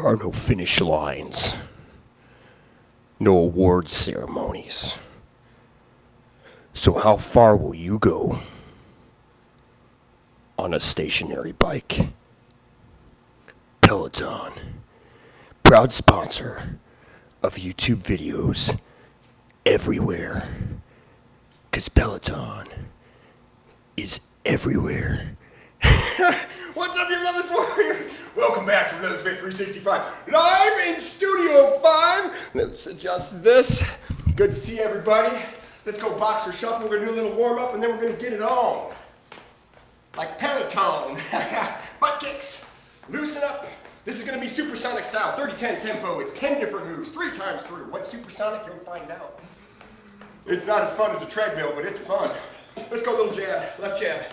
There are no finish lines, no award ceremonies. So how far will you go on a stationary bike? Peloton, proud sponsor of YouTube videos everywhere, because Peloton is everywhere. What's up, your Relentless Warrior? Welcome back to Relentless 365, live in Studio 5. Let's adjust this. Good to see everybody. Let's go boxer shuffle. We're gonna do a little warm up and then we're gonna get it on. Like Peloton. Butt kicks. Loosen up. This is gonna be supersonic style, 30-10 tempo. It's 10 different moves, 3 times through. What's supersonic? You'll find out. It's not as fun as a treadmill, but it's fun. Let's go, little jab, left jab.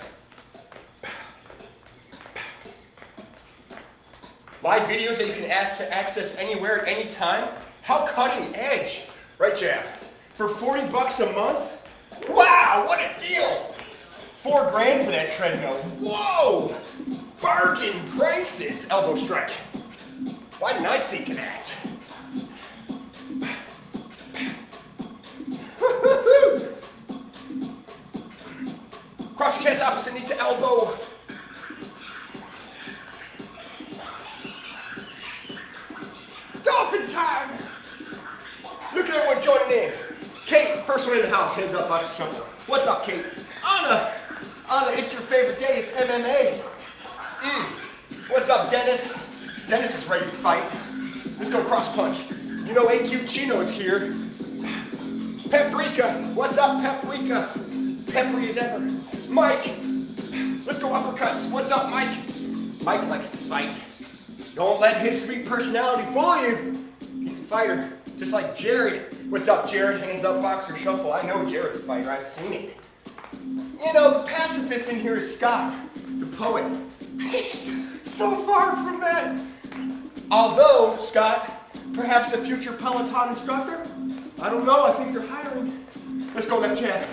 Live videos that you can access anywhere at any time. How cutting edge. Right jab. For 40 bucks a month? Wow, what a deal. $4 grand for that treadmill. Whoa, bargain prices. Elbow strike. Why didn't I think of that? Cross your chest opposite knee to elbow. Dolphin time! Look at everyone joining in. Kate, first one in the house, hands up, boxer shuffle. What's up, Kate? Anna, it's your favorite day, it's MMA. What's up, Dennis? Dennis is ready to fight. Let's go cross punch. You know AQ Chino's here. Paprika, what's up, Paprika? Peppery as ever. Mike, let's go uppercuts. What's up, Mike? Mike likes to fight. Don't let his sweet personality fool you. He's a fighter, just like Jared. What's up, Jared? Hands up, boxer shuffle. I know Jared's a fighter, I've seen it. You know, the pacifist in here is Scott, the poet. He's so far from that. Although, Scott, perhaps a future Peloton instructor? I don't know, I think they're hiring. Let's go left jab.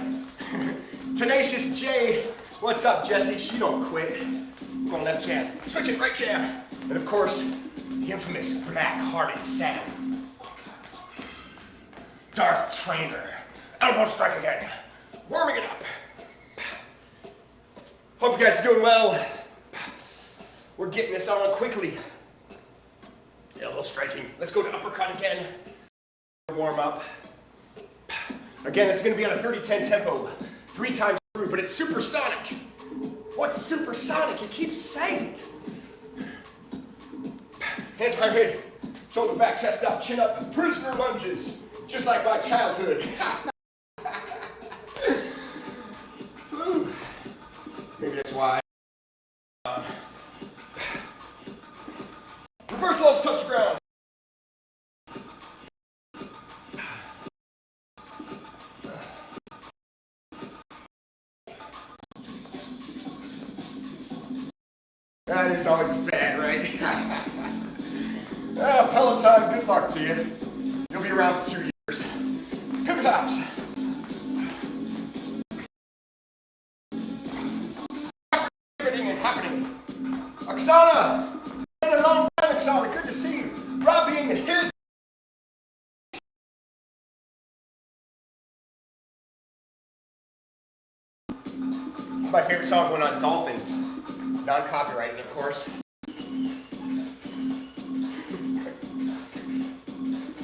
Tenacious J. What's up, Jesse? She don't quit. I'm going left jab. Switch it, right jab. And of course, the infamous black-hearted Sam. Darth Trainer. Elbow strike again. Warming it up. Hope you guys are doing well. We're getting this on quickly. Elbow striking. Let's go to uppercut again. Warm up. Again, this is going to be on a 30-10 tempo. 3 times through, but it's supersonic. What's supersonic? He keeps saying it. Hands behind head, shoulder back, chest up, chin up, prisoner lunges, just like my childhood. Maybe that's why. Reverse lunge, touch the ground. There's always a fad, right? Peloton, good luck to you. You'll be around for 2 years. Pivot hops. Happening. Oksana! It's been a long time, Oksana. Good to see you. Robbie and his. It's my favorite song going on Dolphins. Non-copyrighted, of course.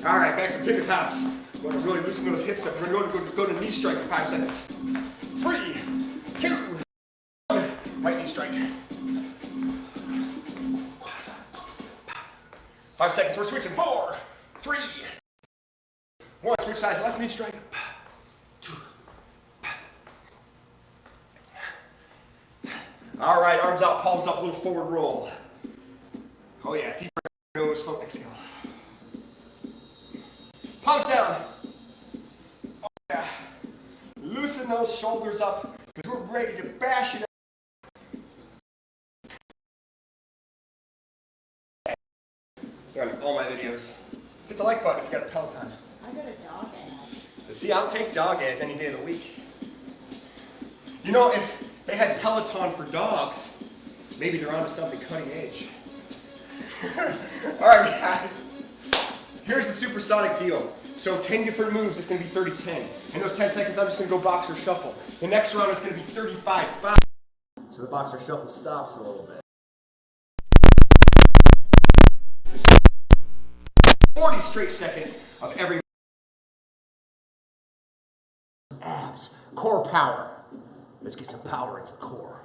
All right, back to pivot hops. We're going to really loosen those hips up. We're going to go to knee strike for 5 seconds. 3, 2, 1. Right knee strike. 5 seconds. We're switching. 4, 3, 1. Switch sides. Left knee strike. 2. All right, arms out, palms up, a little forward roll. Oh yeah, deep breath, nose, slow exhale. Palms down. Oh yeah. Loosen those shoulders up because we're ready to bash it up. They're on all my videos. Hit the like button if you got a Peloton. I got a dog ad. See, I'll take dog ads any day of the week. You know, if they had Peloton for dogs, maybe they're onto something cutting edge. All right, guys. Here's the supersonic deal. So 10 different moves, it's gonna be 30-10. In those 10 seconds, I'm just gonna go boxer shuffle. The next round is gonna be 35-5. So the boxer shuffle stops a little bit. 40 straight seconds of every abs, core power. Let's get some power into the core.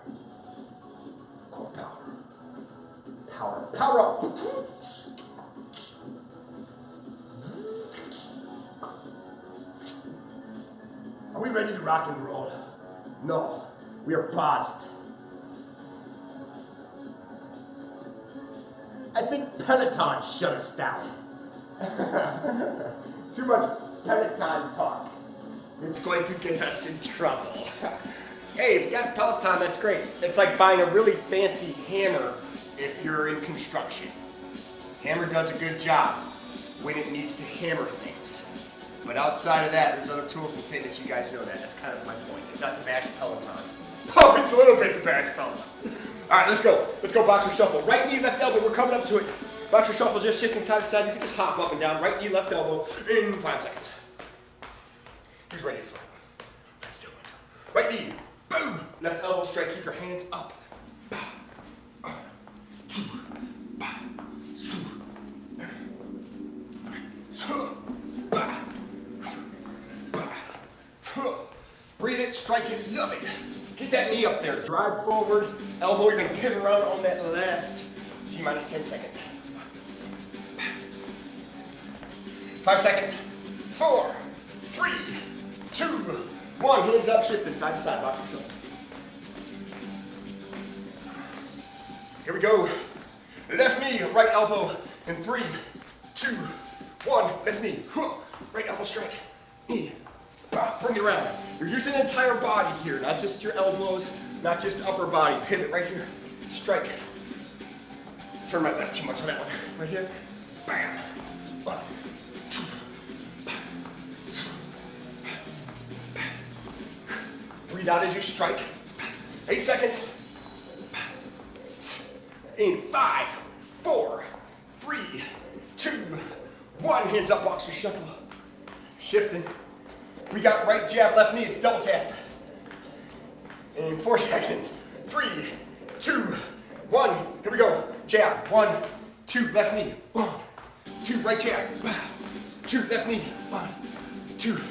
Core power. Power up. Are we ready to rock and roll? No, we are paused. I think Peloton shut us down. Too much Peloton talk. It's going to get us in trouble. Hey, if you got a Peloton, that's great. It's like buying a really fancy hammer if you're in construction. Hammer does a good job when it needs to hammer things. But outside of that, there's other tools in fitness, you guys know that. That's kind of my point. It's not to bash Peloton. Oh, it's a little bit to bash Peloton. All right, let's go. Let's go boxer shuffle. Right knee, left elbow, we're coming up to it. Boxer shuffle, just shifting side to side. You can just hop up and down. Right knee, left elbow in 5 seconds. Who's ready to fight? Let's do it. Right knee, boom. Left elbow straight, keep your hands up. Breathe it, strike it, love it. Get that knee up there. Drive forward, elbow, you're gonna pivot around on that left. T minus 10 seconds. 5 seconds. 4, 3, 2, 1. Hands up, shifting side to side, box your shoulder. Here we go. Left knee, right elbow, in 3, 2, 1. Left knee, right elbow strike, knee. Bring it around. You're using the entire body here, not just your elbows, not just upper body. Pivot right here. Strike. Turn right left too much on that one. Right here. Bam. 1, 2. Breathe out as you strike. 8 seconds. In 5, 4, 3, 2, 1. Hands up, boxer shuffle. Shifting. We got right jab, left knee, it's double tap. In 4 seconds. 3, 2, 1. Here we go. Jab. 1, 2, left knee. 1, 2, right jab. 2, left knee. 1, 2.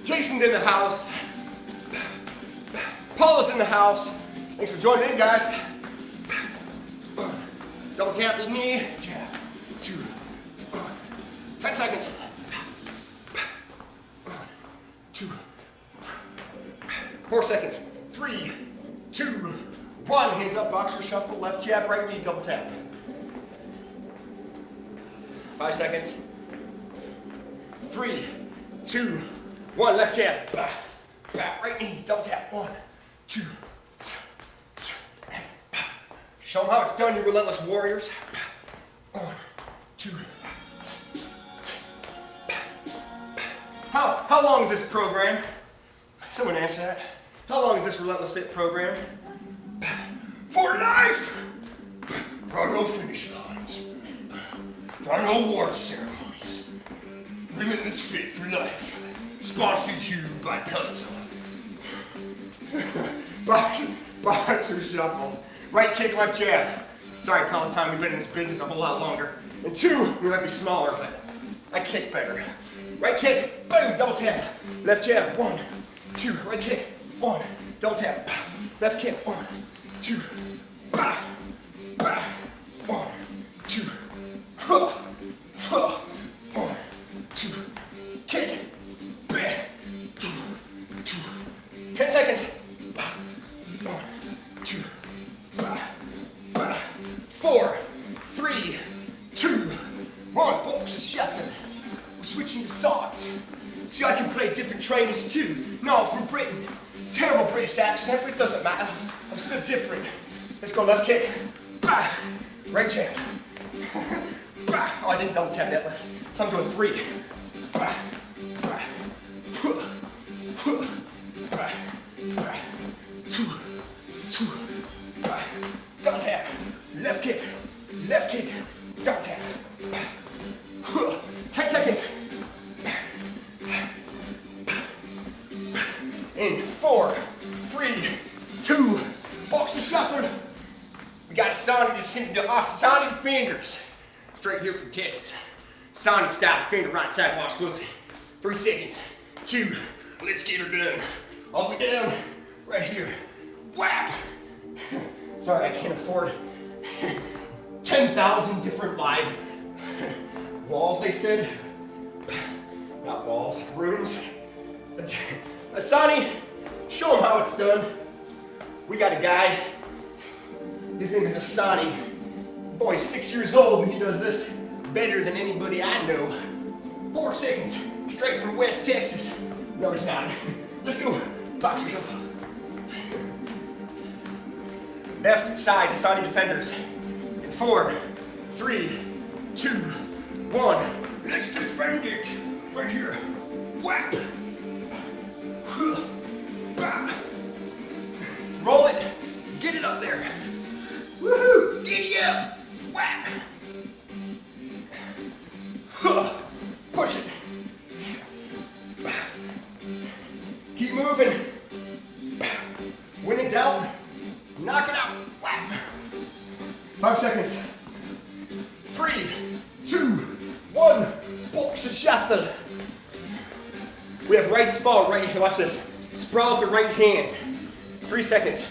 Jason's in the house. Paula's in the house. Thanks for joining in, guys. Double tap your knee. Jab. 2. 10 seconds. 2, 4 seconds. 3, 2, 1. Hands up, boxer shuffle. Left jab, right knee, double tap. 5 seconds. 3, 2, 1. Left jab. Right knee, double tap. 1, 2. Show them how it's done, you relentless warriors. 1, 2. How long is this program? Someone answer that. How long is this Relentless Fit program? For life! There are no finish lines. There are no award ceremonies. Relentless Fit for life. Sponsored to you by Peloton. Boxer shuffle. Right kick, left jab. Sorry, Peloton, we've been in this business a whole lot longer. And 2, we might be smaller, but I kick better. Right kick, boom, double tap. Left jab, 1, 2, right kick, 1, double tap. Left kick, 1, 2, 1, 2, 1, 2, kick, 2, 10 seconds. 1, 2, 4, 3, 2, 1. Boxer shuffle. Switching to songs. See, I can play different trainers too. No, I'm from Britain. Terrible British accent, but it doesn't matter. I'm still different. Let's go left kick. Right jab. Oh, I didn't double tap that left. So I'm going 3. 2. Double tap. Left kick. Sonny fingers. Straight here from Texas. Sonny style, finger right side, watch closely. 3 seconds. 2, let's get her done. All the way down, right here. Whap! Sorry, I can't afford 10,000 different live walls, they said. Not walls, rooms. Sonny, show him how it's done. We got a guy, his name is Asani. Boy, 6 years old, and he does this better than anybody I know. 4 seconds, straight from West Texas. No, it's not. Let's go, box yourself. Left side, Asani defenders. In 4, 3, 2, 1. Let's defend it. Right here. Whap. Roll it. Get it up there. Woohoo! Giddy up. Whap. Push it. Keep moving. When in doubt, knock it out. Whap. 5 seconds. 3, 2, 1. Boxer shuffle. We have right sprawl right here. Watch this. Sprawl with the right hand. 3 seconds.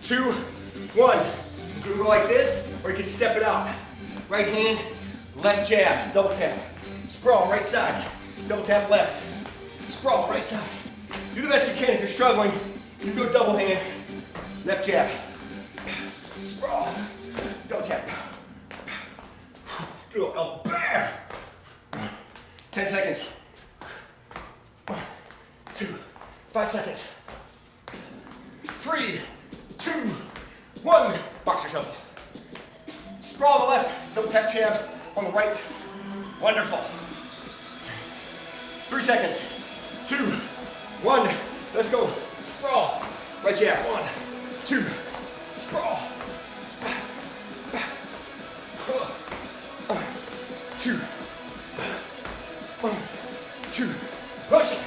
2, 1. You can go like this, or you can step it out. Right hand, left jab, double tap. Sprawl right side, double tap left. Sprawl right side. Do the best you can. If you're struggling, you can go double hand, left jab. Sprawl, double tap. Good old elbow. Bam! 10 seconds. 1, 2, 5 seconds. 3, 2, 1. Box yourself. Sprawl on the left, double tap jab on the right. Wonderful. 3 seconds. 2, 1. Let's go. Sprawl. Right jab. 1, 2. Sprawl. 2. 1, 2. Push it.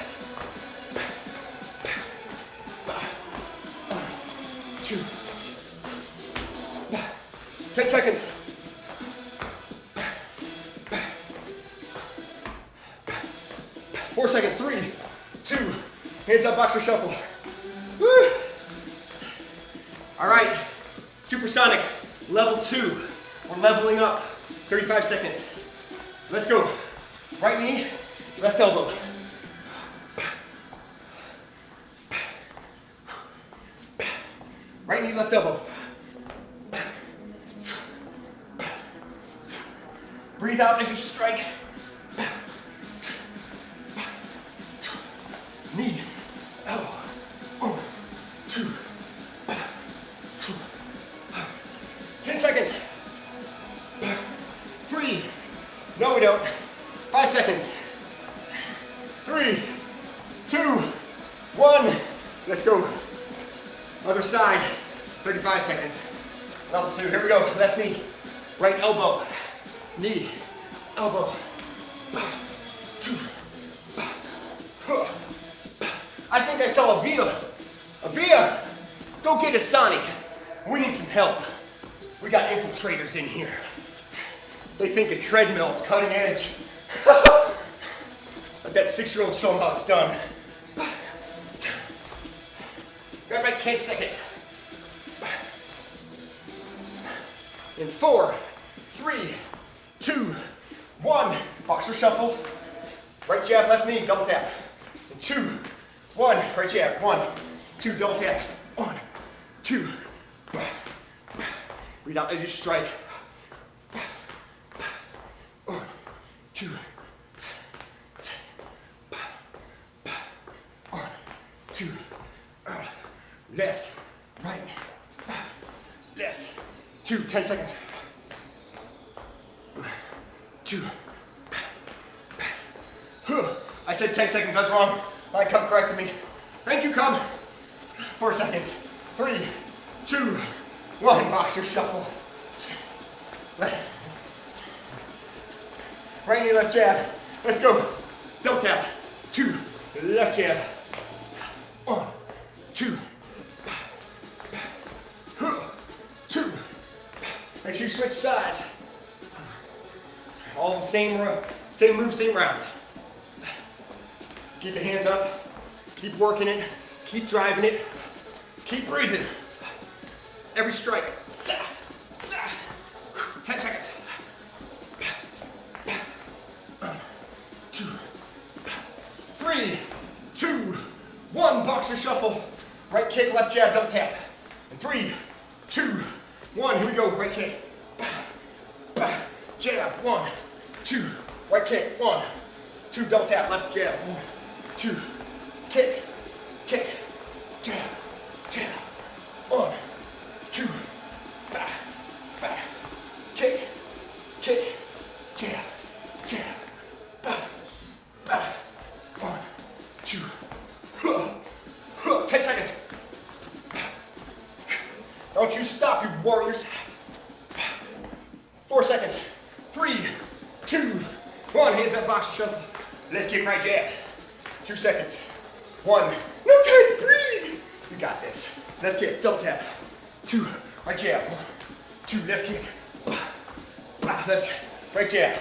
2. 10 seconds. 4 seconds. 3, 2. Hands up, boxer shuffle. Woo. All right. Supersonic, level 2. We're leveling up. 35 seconds. Let's go. Right knee, left elbow. Right knee, left elbow. Breathe out as you strike. Knee, elbow. 1, 2. 10 seconds. 3. No, we don't. 5 seconds. 3, 2, 1. Let's go. Other side. 35 seconds. Level 2. Here we go. Left knee. Right elbow. Knee. Elbow. 2. I think I saw Avia. Avia, go get Asani. We need some help. We got infiltrators in here. They think a treadmill is cutting edge. Let that 6-year-old show them how it's done. Grab my 10 seconds. In 4, 3, 2, 1. Boxer shuffle. Right jab, left knee, double tap. In 2, 1. Right jab. 1, 2, double tap. 1, 2. Breathe out as you strike. 1, 2. 1, 2. Left, right, left. 2, 10 seconds. 2. I said 10 seconds, that's wrong. My come corrected me. Thank you, come. 4 seconds. 3, 2, 1. Boxer shuffle. Right knee, left jab. Let's go. Double tap. 2. Left jab. 1, 2. 2. Make sure you switch sides. All the same move, same round. Get the hands up. Keep working it. Keep driving it. Keep breathing. Every strike. 10 seconds. 2, 3, 2, 1. Boxer shuffle. Right kick, left jab, double tap. And 3, 2, 1. Here we go. Right kick. Jab. 1, 2. Right kick. 1, 2. Double tap. Left jab. 1, 2. Kick. Kick. Jab. Jab. 1, 2. Kick. Kick. Jab. Jab. 1, 2. 10 seconds. Don't you stop, you warriors. 4 seconds. 3, 2, 1. Hands up, boxer shuffle. Left kick, right jab. 2 seconds. 1. No time, breathe. You got this. Left kick, double tap. 2, right jab. 1, 2, left kick. Left, right jab.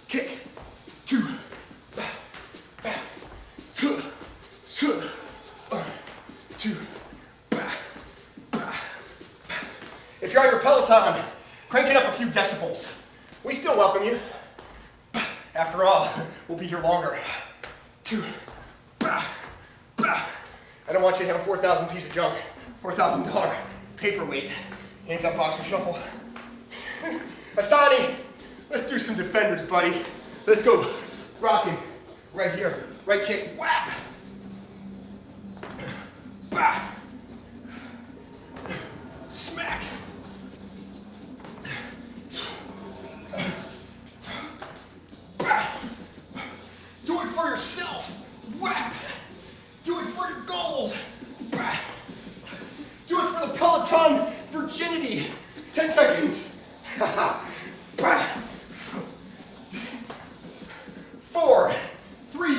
Kick. 2. 1, 2. If you're on your Peloton, crank it up a few decibels. We still welcome you. After all, we'll be here longer. 2. I don't want you to have a 4,000 piece of junk, $4,000 paperweight. Hands up, boxer shuffle. Asani, let's do some defenders, buddy. Let's go. Rocking. Right here. Right kick. Whap. Smack. Do it for yourself. Whap. Do it for your goals. Do it for the Peloton virginity. 10 seconds. 4, 3,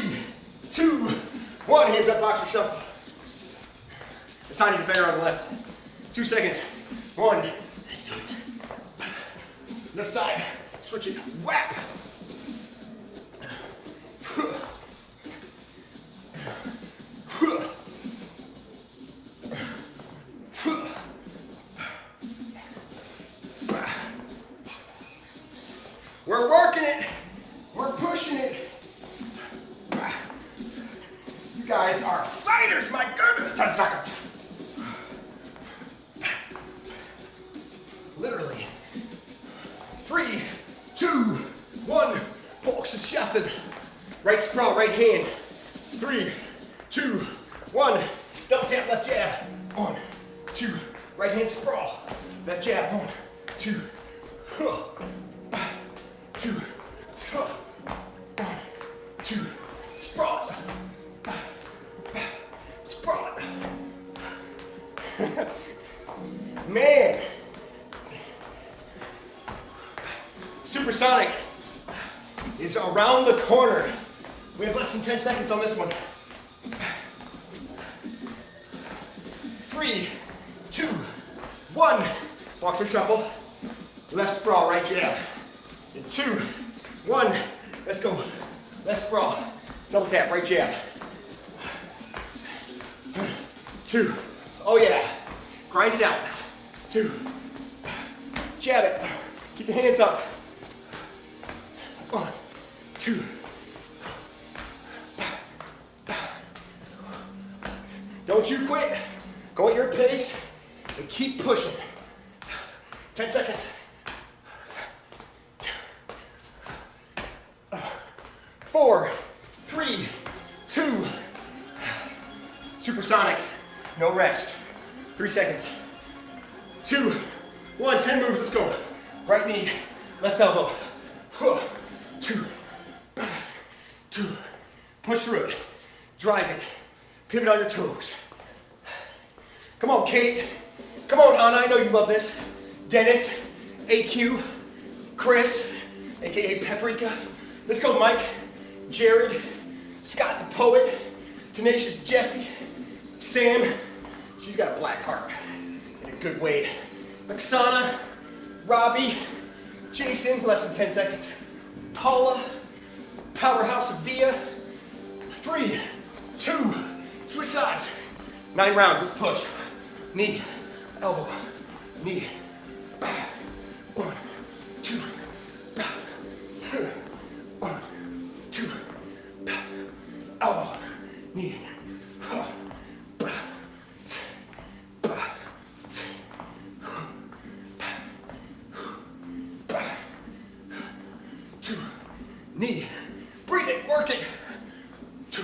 2, 1. Hands up, boxer shuffle. Assigning defender on the left. 2 seconds. 1. Let's do it. Left side. Switch it. Whap. We're working it. We're pushing it. You guys are fighters, my goodness. 10 seconds. Literally. 3, 2, 1. Boxer shuffle. Right sprawl, right hand. 3, 2, 1. Double tap, left jab. 1, 2. Right hand sprawl. Left jab. 1, 2. 2. 1, 2. Sprawl. Sprawl. Man. Supersonic is around the corner. We have less than 10 seconds on this one. 3, 2, 1. Boxer shuffle. Left sprawl, right jab. And 2, 1. Let's go. Left sprawl. Double tap, right jab. 2. Oh yeah. Grind it out. 2. Jab it. Keep the hands up. 1, 2. Don't you quit. Go at your pace and keep pushing. 10 seconds. 4, 3, 2. Supersonic. No rest. 3 seconds. 2, 1. 10 moves. Let's go. Right knee, left elbow. 2, 2. Push through it. Drive it. Pivot on your toes. Come on, Kate. Come on, Anna. I know you love this. Dennis, AQ, Chris, aka Paprika. Let's go, Mike, Jared, Scott the Poet, Tenacious Jesse, Sam. She's got a black heart in a good way. Oksana, Robbie, Jason, less than 10 seconds. Paula, powerhouse of Via. 3, 2, switch sides. 9 rounds, let's push. Knee, elbow, knee. 1, 2, 1, 2, elbow, knee. 2, knee. Breathe it, work it. 2,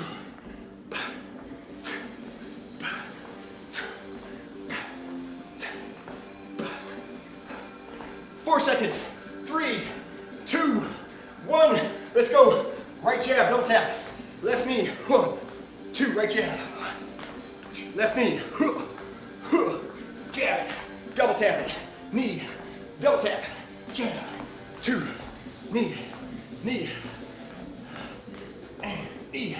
4 seconds. 3, 2, 1. Let's go. Right jab, don't tap. Left knee. 1, 2, right jab. Left knee. Jab it. Double tap it. Knee. Double tap. Jab. 2. Knee. Knee. And knee.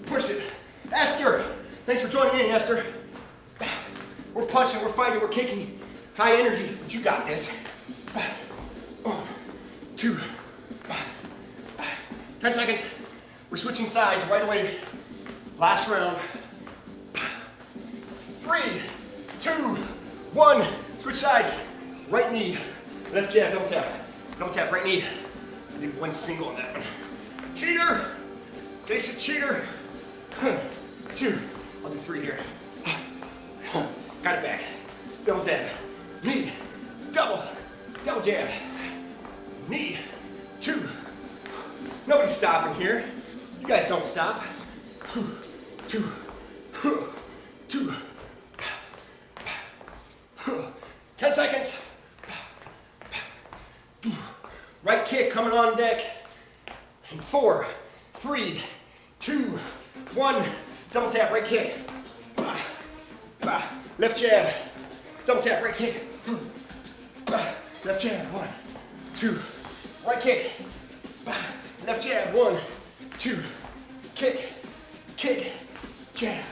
Push it. Esther. Thanks for joining in, Esther. We're punching, we're fighting, we're kicking. High energy, but you got this. 1, 2, 10 seconds. We're switching sides right away. Last round. 3, 2, 1. Switch sides. Right knee. Left jab, double tap. Double tap, right knee. I did 1 single on that one. Cheater. Jake's a cheater. 2. I'll do 3 here. Got it back. Double tap. Knee. Double. Double jab. Knee. 2. Nobody's stopping here. You guys don't stop. 2. 2. 10 seconds. Right kick coming on deck. And 4, 3, 2, 1. Double tap, right kick. Left jab. Double tap, right kick. Left jab, 1, 2. Right kick. Left jab, 1, 2. Kick, kick, jab,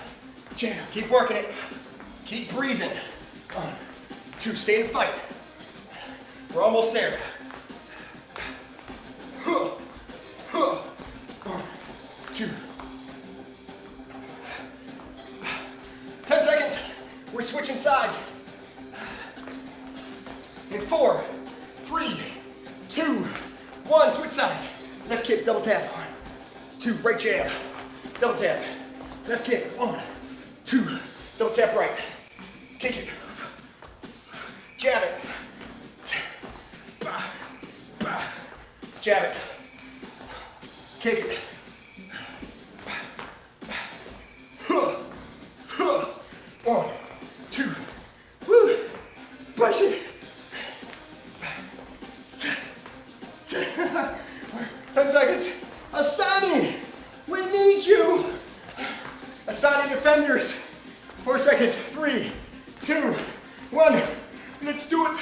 jab. Keep working it. Keep breathing. 1, 2. Stay in the fight. We're almost there. 1, 2. 10 seconds. We're switching sides. In 4, 3, 2, 1. Switch sides. Left kick, double tap. 1, 2. Right jab. Double tap. Left kick. 1, 2. Double tap right. Kick it. Jab it. Jab it. Kick it. 1, 2. Woo. Push it. 10 seconds. Asani, we need you. Asani defenders. 4 seconds. 3, 2, 1. Let's do it.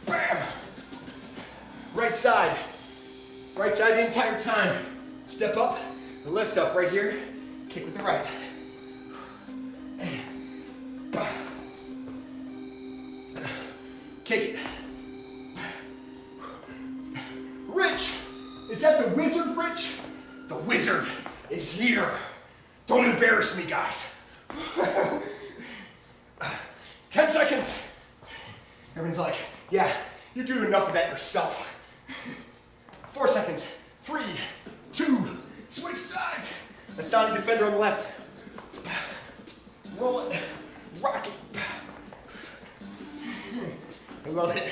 Bam. Right side. Right side the entire time. Step up, lift up right here. Kick with the right. Kick it. Rich! Is that the wizard, Rich? The wizard is here. Don't embarrass me, guys. 10 seconds. Everyone's like, yeah, you do enough of that yourself. 4 seconds. 3, 2, switch sides. Asani defender on the left. Roll it. Rock it. I love it.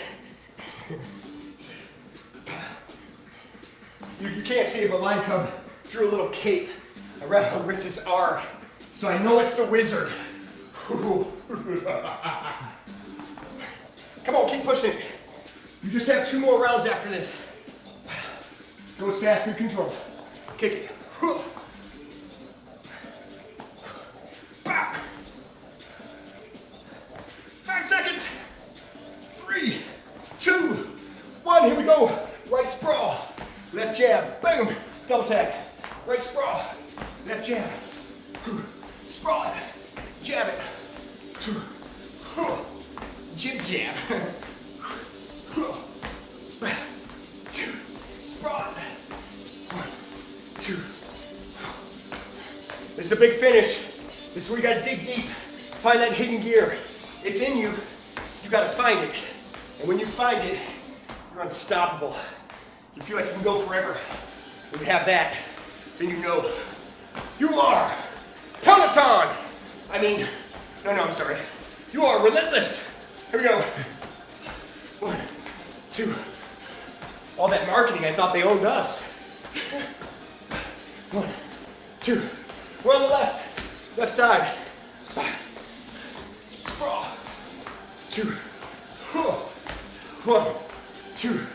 You can't see it, but Line Cub drew a little cape around Rich's arm. So I know it's the wizard. Come on, keep pushing it. You just have 2 more rounds after this. Go as fast as you control. Kick it. 5 seconds. 3, 2, 1. Here we go. Right sprawl. Left jab. Boom. Double tap. Right sprawl. Left jab. Sprawl it. Jab it. jib jab. 2, sprawl. 1, 2. This is the big finish. This is where you gotta dig deep, find that hidden gear. It's in you, you gotta find it. And when you find it, you're unstoppable. You feel like you can go forever. When you have that, then you know you are Peloton. I'm sorry. You are relentless. Here we go. 1, 2. All that marketing, I thought they owned us. 1, 2. We're on the left side. Sprawl. 2. 1, 2.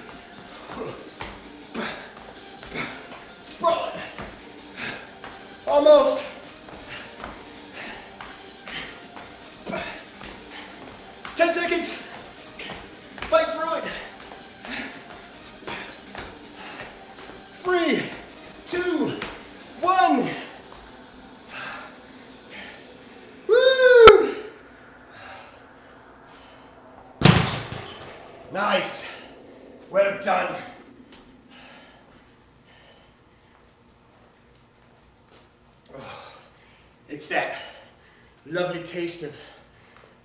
Sprawl it. Almost. 10 seconds. Fight through it. 3, 2, 1. Woo! Nice. Well done. It's that lovely taste of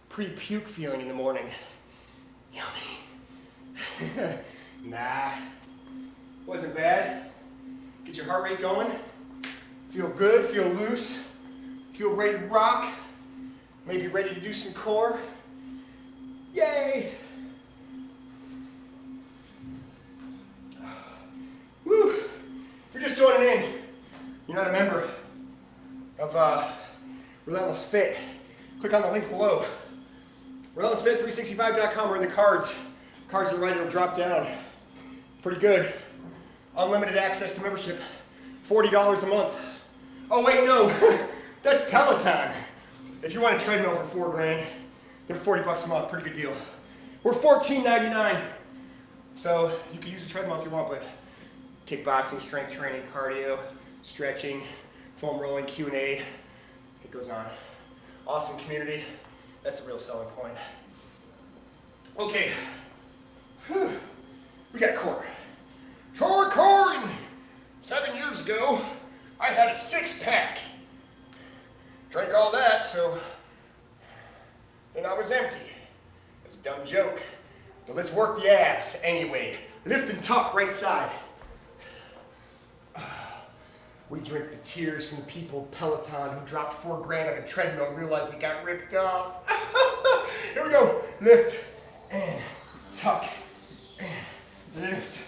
pre-puke feeling in the morning. Yummy. Nah, wasn't bad. Get your heart rate going. Feel good, feel loose. Feel ready to rock. Maybe ready to do some core. Yay! Woo! If you're just joining in, you're not a member of Relentless Fit, click on the link below. RelentlessFit365.com or in the cards. Cards to the right, it'll drop down. Pretty good. Unlimited access to membership. $40 a month. Oh wait, no, that's Peloton. If you want a treadmill for $4 grand, they're $40 a month, pretty good deal. We're $14.99. So you can use a treadmill if you want, but kickboxing, strength training, cardio, stretching, foam rolling, Q&A, it goes on. Awesome community, that's the real selling point. Okay, whew. We got core. For core, 7 years ago, I had a 6-pack. Drank all that, so then I was empty. It's a dumb joke, but let's work the abs anyway. Lift and tuck, right side. We drink the tears from the people of Peloton who dropped $4 grand on a treadmill and realized they got ripped off. Here we go. Lift and tuck and lift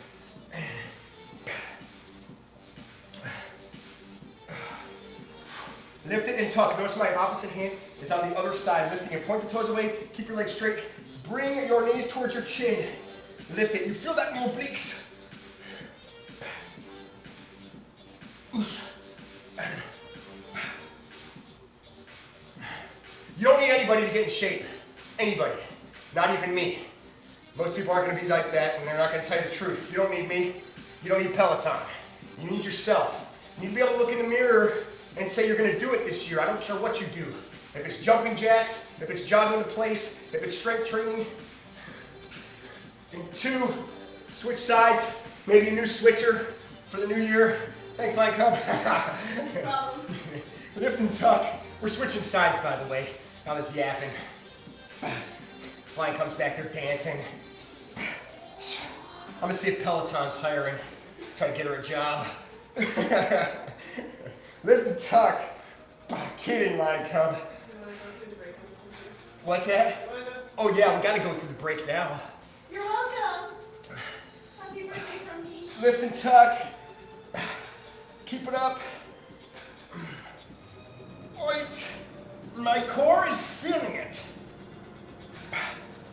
and lift it and tuck. Notice my opposite hand is on the other side. Lifting it. Point the toes away. Keep your legs straight. Bring your knees towards your chin. Lift it. You feel that in your obliques. You don't need anybody to get in shape. Anybody. Not even me. Most people aren't going to be like that and they're not going to tell you the truth. You don't need me. You don't need Peloton. You need yourself. You need to be able to look in the mirror and say you're going to do it this year. I don't care what you do. If it's jumping jacks, if it's jogging in place, if it's strength training. In 2, switch sides. Maybe a new switcher for the new year. Thanks, Line Cub. Lift and tuck. We're switching sides, by the way. I was yapping. Line comes back there dancing. I'm gonna see if Peloton's hiring. Try to get her a job. Lift and tuck. Kidding, Line Cub. What's that? Oh yeah, we gotta go through the break now. You're welcome. Happy birthday from me. Lift and tuck. Keep it up. Wait. My core is feeling it.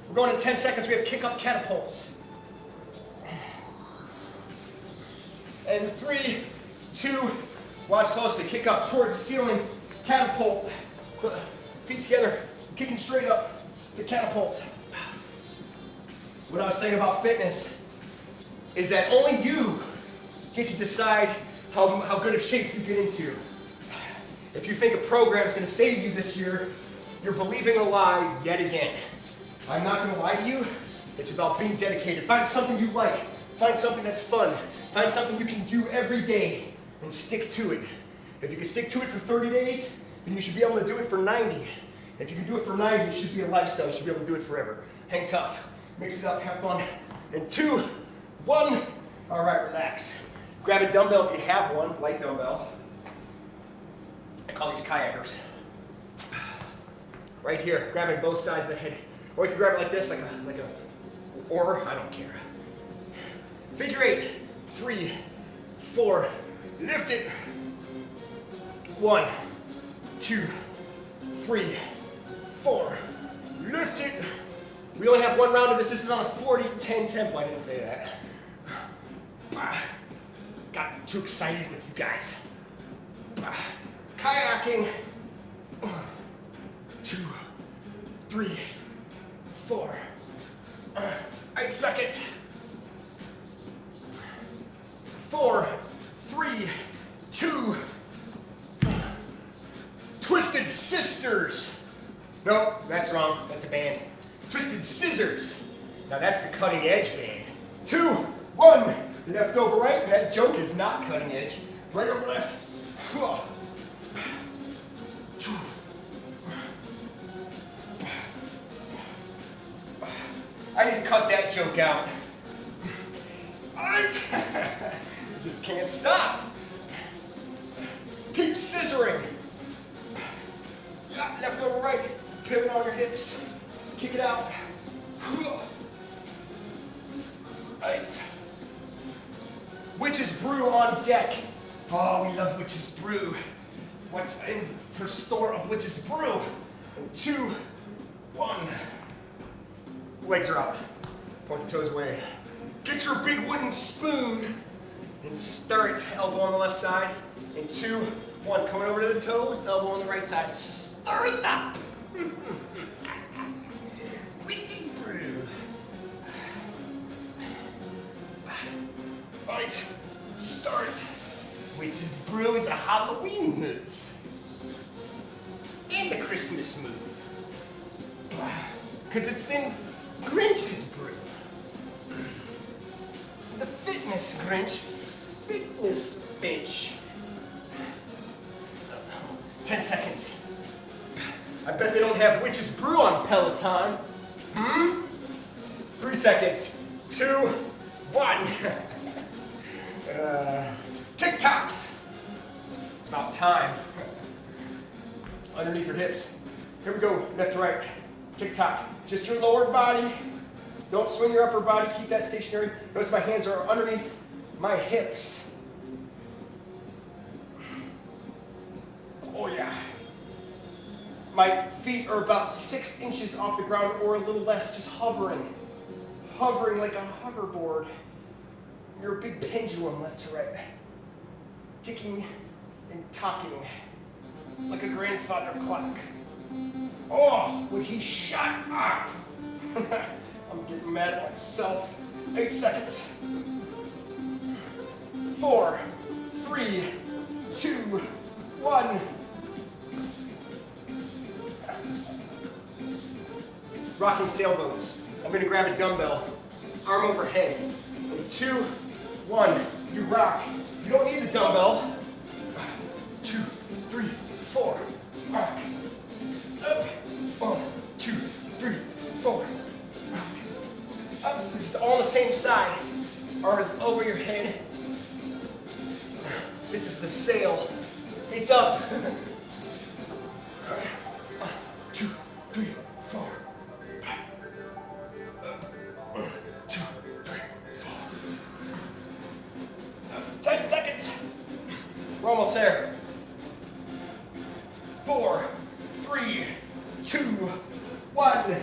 We're going in 10 seconds. We have kick up catapults. And 3, 2, watch closely. Kick up towards the ceiling. Catapult. Feet together. Kicking straight up to catapult. What I was saying about fitness is that only you get to decide how good of shape you get into. If you think a program is going to save you this year, you're believing a lie yet again. I'm not gonna lie to you, it's about being dedicated. Find something you like, find something that's fun, find something you can do every day and stick to it. If you can stick to it for 30 days, then you should be able to do it for 90. If you can do it for 90, it should be a lifestyle, you should be able to do it forever. Hang tough, mix it up, have fun. And 2, 1, all right, relax. Grab a dumbbell if you have one, light dumbbell. I call these kayakers. Right here, grabbing both sides of the head. Or you can grab it like this, or I don't care. Figure 8, 3, 4, lift it. 1, 2, 3, 4, lift it. We only have one round of this. This is on a 40-10 tempo. I didn't say that. Got too excited with you guys. Kayaking. 1, 2, 3, 4. 8 seconds. 4, 3, 2. Twisted Sisters. No, that's wrong. That's a band. Twisted Scissors. Now that's the cutting edge band. 2, 1. Left over right. That joke is not cutting edge. Right over left. 2. I need to cut that joke out. Just can't stop. Keep scissoring. Left over right. Pivot on your hips. Kick it out. Right. Witch's Brew on deck. Oh, we love Witch's Brew. What's in the first store of Witch's Brew? And 2, 1. Legs are up. Point the toes away. Get your big wooden spoon and stir it. Elbow on the left side. And 2, 1. Coming over to the toes. Elbow on the right side. Stir it up. Witch's Brew. Right. Start. Witch's Brew is a Halloween move. And a Christmas move. Because it's then Grinch's Brew. The fitness Grinch. Fitness Finch. 10 seconds. I bet they don't have Witch's Brew on Peloton. 3 seconds. 2, 1. TikToks. It's about time. Underneath your hips. Here we go, left to right. TikTok. Just your lower body. Don't swing your upper body. Keep that stationary. Notice my hands are underneath my hips. Oh yeah. My feet are about 6 inches off the ground or a little less, just hovering. Hovering like a hoverboard. You're a big pendulum left to right. Ticking and talking like a grandfather clock. Oh, when he shut up. I'm getting mad at myself. 8 seconds. 4, 3, 2, 1. Rocking sailboats. I'm gonna grab a dumbbell, arm overhead. In 2, 1, you rock. You don't need the dumbbell. 2, 3, 4, rock. Up. 1, 2, 3, 4. Up. This is all on the same side. Arm is over your head. This is the sail. It's up. 2, 3, 4. 2, 3, 4. 10 seconds. We're almost there. 4, 3, 2, 1.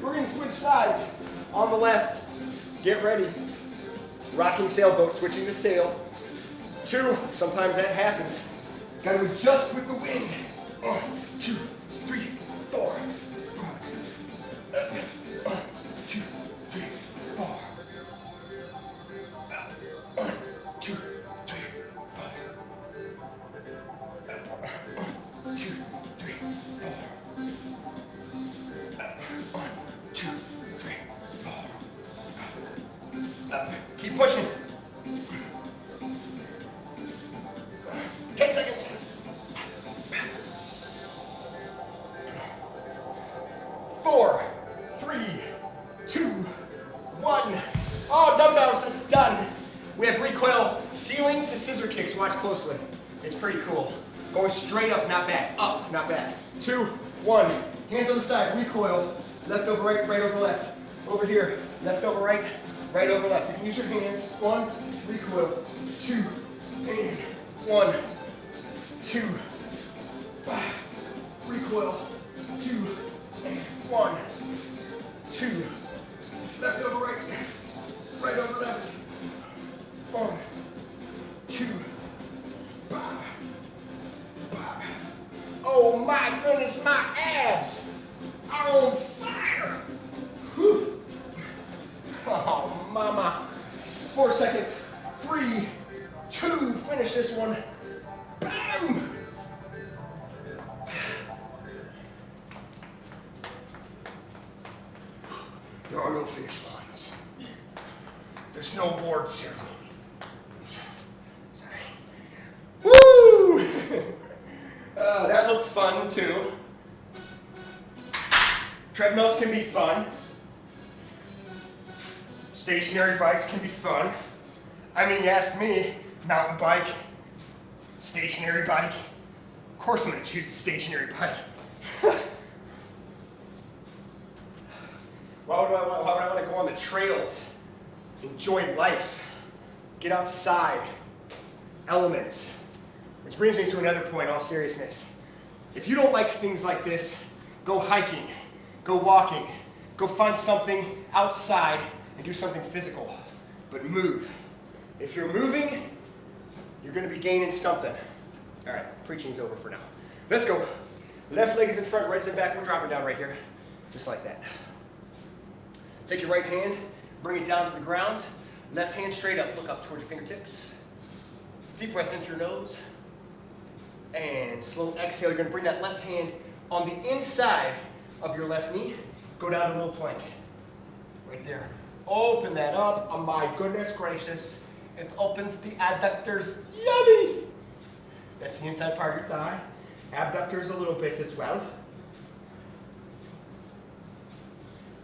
We're going to switch sides. On the left, get ready. Rocking sailboat, switching the sail. 2, sometimes that happens. Got to adjust with the wind. 2, 3, 4. 2, 3, 4. 2, 3, 4. 2, 3, 4. Up. Keep pushing. 10 seconds. 4, 3, 2, 1. Oh, dumbbells, that's done. We have recoil, ceiling to scissor kicks. Watch closely. It's pretty cool. Going straight up, not back. Up, not back. 2, 1. Hands on the side, recoil. Left over right, right over left. Over here, left over right, right over left. You can use your hands. 1, recoil. 2, and 1, 2. Recoil. 2, and 1, 2. Left over right, right over left. 1, 2. Oh my goodness, my abs are on fire. Whew. Oh, mama. 4 seconds. 3, 2. Finish this one. Bam. There are no finish lines. There's no award ceremony. Sorry. Woo! That looked fun too. Treadmills can be fun. Stationary bikes can be fun. I mean, you ask me, mountain bike, stationary bike. Of course I'm gonna choose the stationary bike. Why would I want to go on the trails? Enjoy life. Get outside. Elements. Which brings me to another point, all seriousness. If you don't like things like this, go hiking, go walking, go find something outside and do something physical. But move. If you're moving, you're going to be gaining something. All right, preaching's over for now. Let's go. Left leg is in front, right's in back. We're dropping down right here, just like that. Take your right hand, bring it down to the ground. Left hand straight up, look up towards your fingertips. Deep breath in through your nose. And slow exhale, you're gonna bring that left hand on the inside of your left knee. Go down to a little plank. Right there. Open that up. Oh my goodness gracious. It opens the adductors. Yummy! That's the inside part of your thigh. Abductors a little bit as well.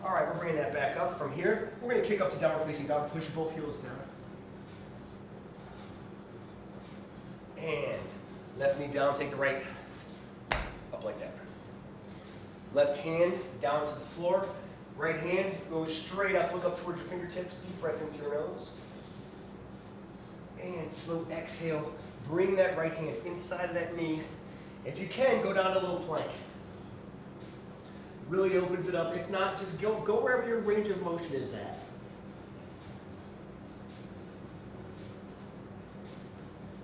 All right, we're bringing that back up. From here, we're going to kick up to downward facing dog. Push both heels down. And left knee down, take the right up like that. Left hand down to the floor. Right hand goes straight up, look up towards your fingertips. Deep breath in through your nose. And slow exhale. Bring that right hand inside of that knee. If you can, go down to a little plank. Really opens it up. If not, just go wherever your range of motion is at.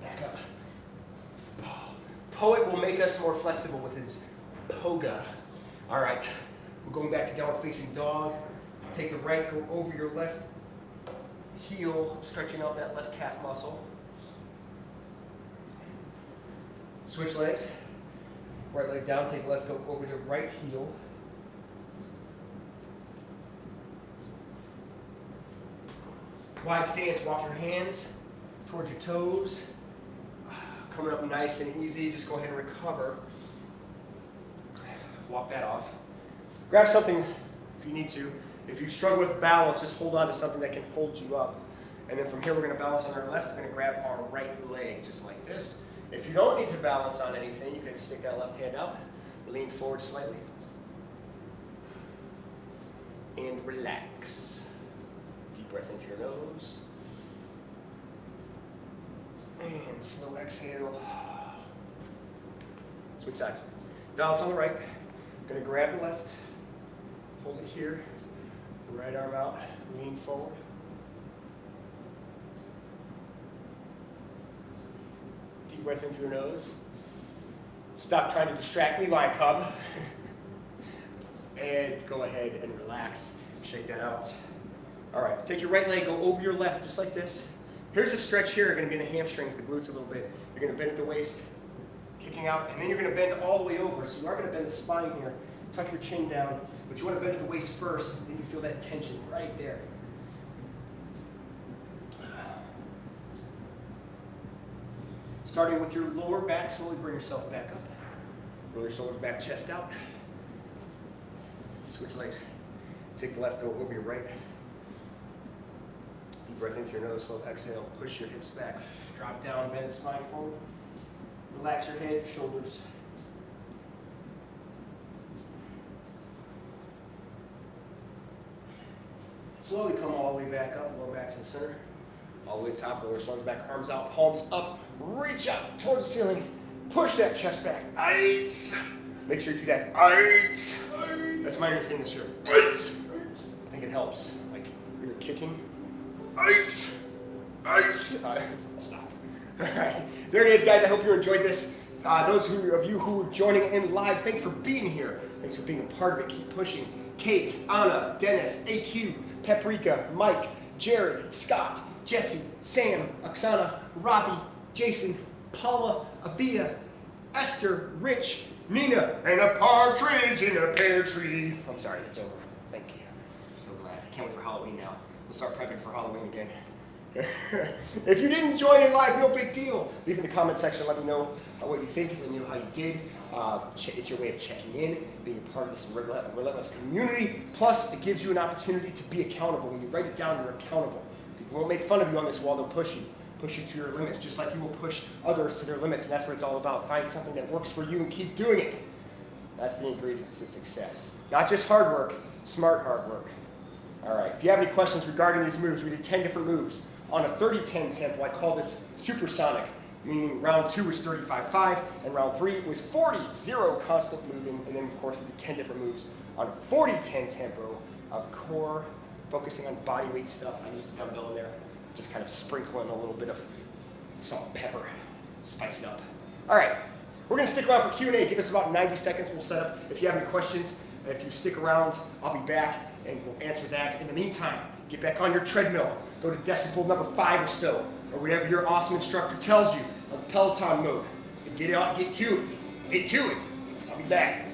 Back up. Poet will make us more flexible with his poga. All right, we're going back to downward facing dog. Take the right, go over your left heel, stretching out that left calf muscle. Switch legs. Right leg down, take the left, go over your right heel. Wide stance, walk your hands towards your toes. Coming up nice and easy, just go ahead and recover. Walk that off. Grab something if you need to. If you struggle with balance, just hold on to something that can hold you up. And then from here, we're going to balance on our left. We're going to grab our right leg, just like this. If you don't need to balance on anything, you can stick that left hand out, lean forward slightly, and relax. Deep breath in through your nose. And slow exhale. Switch sides. Balance on the right. Gonna grab the left. Hold it here. Right arm out. Lean forward. Deep breath in through your nose. Stop trying to distract me, lion cub. And go ahead and relax. Shake that out. All right, take your right leg, go over your left, just like this. Here's a stretch here, going to be in the hamstrings, the glutes a little bit. You're going to bend at the waist, kicking out, and then you're going to bend all the way over. So you are going to bend the spine here, tuck your chin down, but you want to bend at the waist first, then you feel that tension right there. Starting with your lower back, slowly bring yourself back up. Roll your shoulders back, chest out. Switch legs. Take the left, go over your right. Deep breath into your nose, slow exhale. Push your hips back. Drop down, bend the spine forward. Relax your head, shoulders. Slowly come all the way back up, lower back to the center. All the way top, lower shoulders back, arms out, palms up. Reach up towards the ceiling. Push that chest back. Eight. Make sure you do that. Eight. That's my new thing this year. Eight. I think it helps. Like when you're kicking. Eight. Eight. I'll stop. All right. There it is, guys. I hope you enjoyed this. Those of you who are joining in live, thanks for being here. Thanks for being a part of it. Keep pushing. Kate, Anna, Dennis, AQ, Paprika, Mike, Jared, Scott, Jesse, Sam, Oksana, Robbie, Jason, Paula, Avia, Esther, Rich, Nina, and a partridge in a pear tree. I'm sorry, it's over. Thank you. I'm so glad. I can't wait for Halloween now. We'll start prepping for Halloween again. If you didn't join in live, no big deal. Leave in the comment section, let me know what you think, let me know how you did. It's your way of checking in, being a part of this relentless community. Plus, it gives you an opportunity to be accountable. When you write it down, you're accountable. People won't make fun of you on this wall, they'll push you to your limits, just like you will push others to their limits, and that's what it's all about. Find something that works for you and keep doing it. That's the ingredients to success. Not just hard work, smart hard work. All right, if you have any questions regarding these moves, we did 10 different moves. On a 30-10 tempo, I call this supersonic, meaning round 2 was 35-5, and round 3 was 40-0 constant moving, and then of course we did 10 different moves on a 40-10 tempo of core, focusing on body weight stuff. I used the dumbbell in there, just kind of sprinkling a little bit of salt and pepper, spice it up. All right, we're gonna stick around for Q&A. Give us about 90 seconds, we'll set up. If you have any questions, if you stick around, I'll be back and we'll answer that. In the meantime, get back on your treadmill. Go to decibel number 5 or so, or whatever your awesome instructor tells you, on Peloton mode. And get out, get to it. Get to it. I'll be back.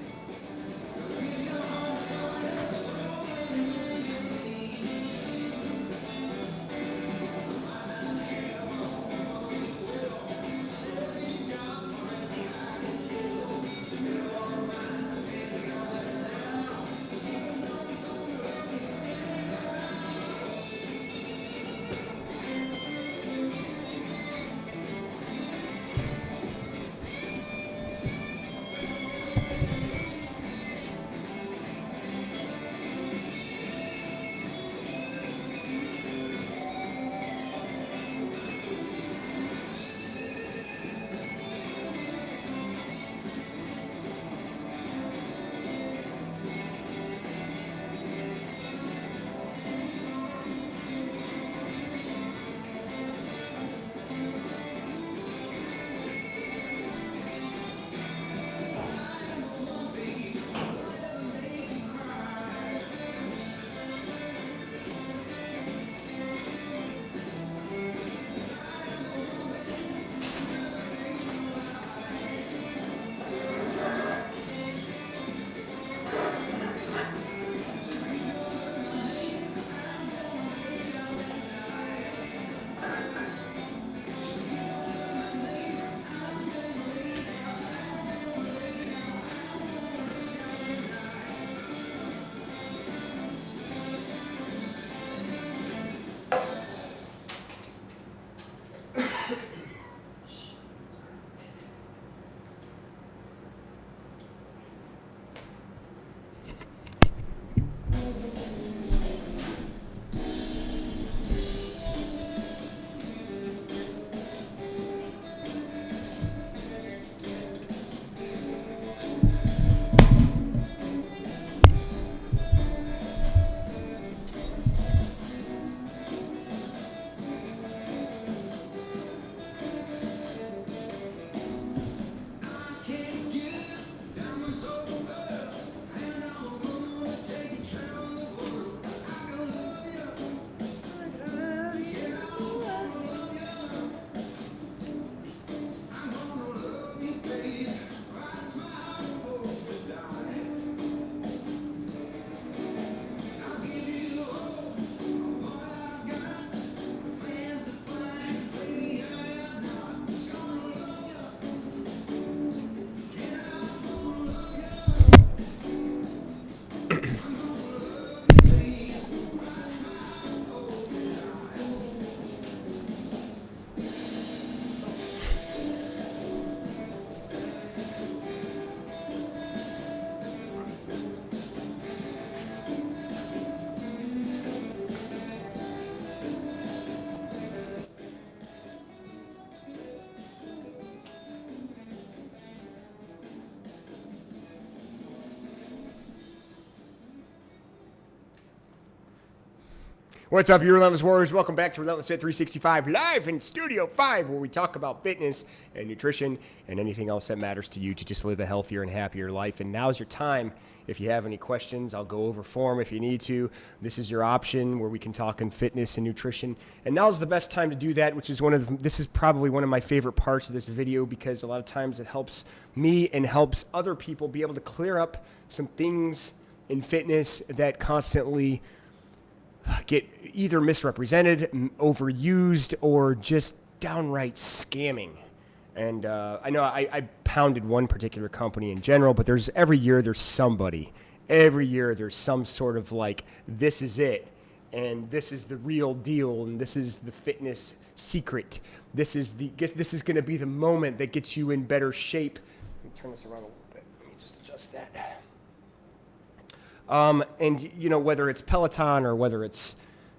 What's up, you Relentless Warriors? Welcome back to Relentless Fit 365 live in Studio 5, where we talk about fitness and nutrition and anything else that matters to you to just live a healthier and happier life. And now's your time. If you have any questions, I'll go over form if you need to. This is your option where we can talk in fitness and nutrition. And now's the best time to do that, which is this is probably one of my favorite parts of this video, because a lot of times it helps me and helps other people be able to clear up some things in fitness that constantly get either misrepresented, overused, or just downright scamming. And I know I pounded one particular company in general, but every year there's somebody. Every year there's some sort of like, this is it, and this is the real deal, and this is the fitness secret. This is going to be the moment that gets you in better shape. Let me turn this around a little bit. Let me just adjust that. And you know, whether it's Peloton or whether it's,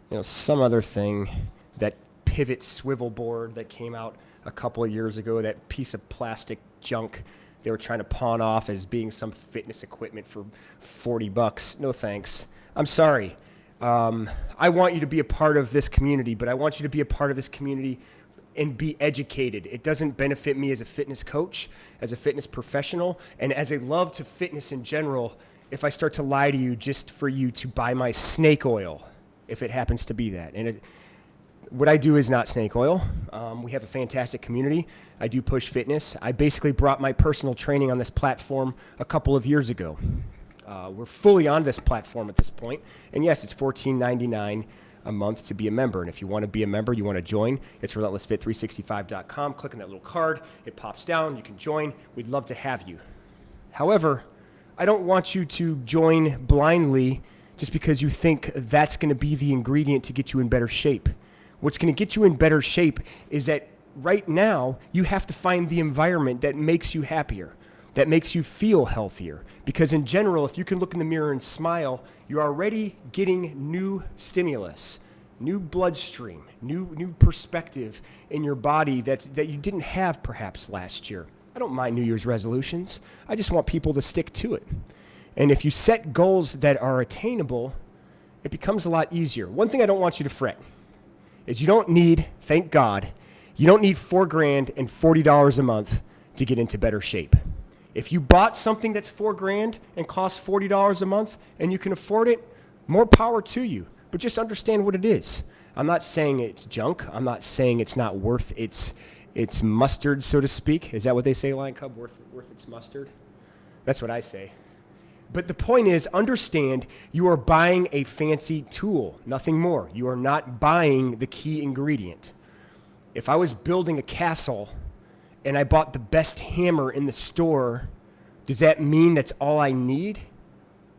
you know, some other thing, that pivot swivel board that came out a couple of years ago, that piece of plastic junk they were trying to pawn off as being some fitness equipment for $40. No thanks. I'm sorry. I want you to be a part of this community, but I want you to be a part of this community and be educated. It doesn't benefit me as a fitness coach, as a fitness professional, and as a love to fitness in general if I start to lie to you just for you to buy my snake oil, if it happens to be that. And what I do is not snake oil. We have a fantastic community. I do push fitness. I basically brought my personal training on this platform a couple of years ago. We're fully on this platform at this point. And yes, it's $14.99 a month to be a member. And if you want to be a member, you want to join, it's relentlessfit365.com. Click on that little card. It pops down. You can join. We'd love to have you. However, I don't want you to join blindly just because you think that's going to be the ingredient to get you in better shape. What's going to get you in better shape is that right now you have to find the environment that makes you happier, that makes you feel healthier. Because in general, if you can look in the mirror and smile, you're already getting new stimulus, new bloodstream, new perspective in your body that you didn't have perhaps last year. I don't mind New Year's resolutions. I just want people to stick to it. And if you set goals that are attainable, it becomes a lot easier. One thing I don't want you to fret is you don't need, thank God, you don't need $4,000 and $40 a month to get into better shape. If you bought something that's $4,000 and costs $40 a month and you can afford it, more power to you. But just understand what it is. I'm not saying it's junk. I'm not saying it's not worth its mustard, so to speak. Is that what they say, Lion Cub? Worth its mustard? That's what I say. But the point is, understand you are buying a fancy tool, nothing more. You are not buying the key ingredient. If I was building a castle and I bought the best hammer in the store, does that mean that's all I need?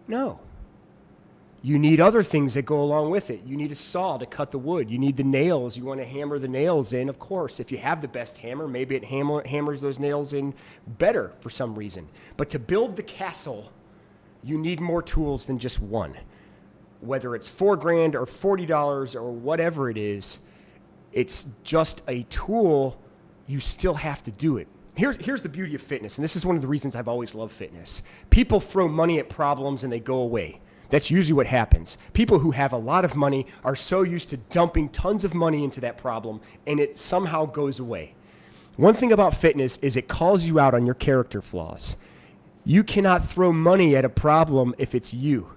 No. You need other things that go along with it. You need a saw to cut the wood. You need the nails. You want to hammer the nails in. Of course, if you have the best hammer, maybe it hammers those nails in better for some reason. But to build the castle, you need more tools than just one. Whether it's $4,000 or $40 or whatever it is, it's just a tool. You still have to do it. Here's the beauty of fitness, and this is one of the reasons I've always loved fitness. People throw money at problems and they go away. That's usually what happens. People who have a lot of money are so used to dumping tons of money into that problem, and it somehow goes away. One thing about fitness is it calls you out on your character flaws. You cannot throw money at a problem if it's you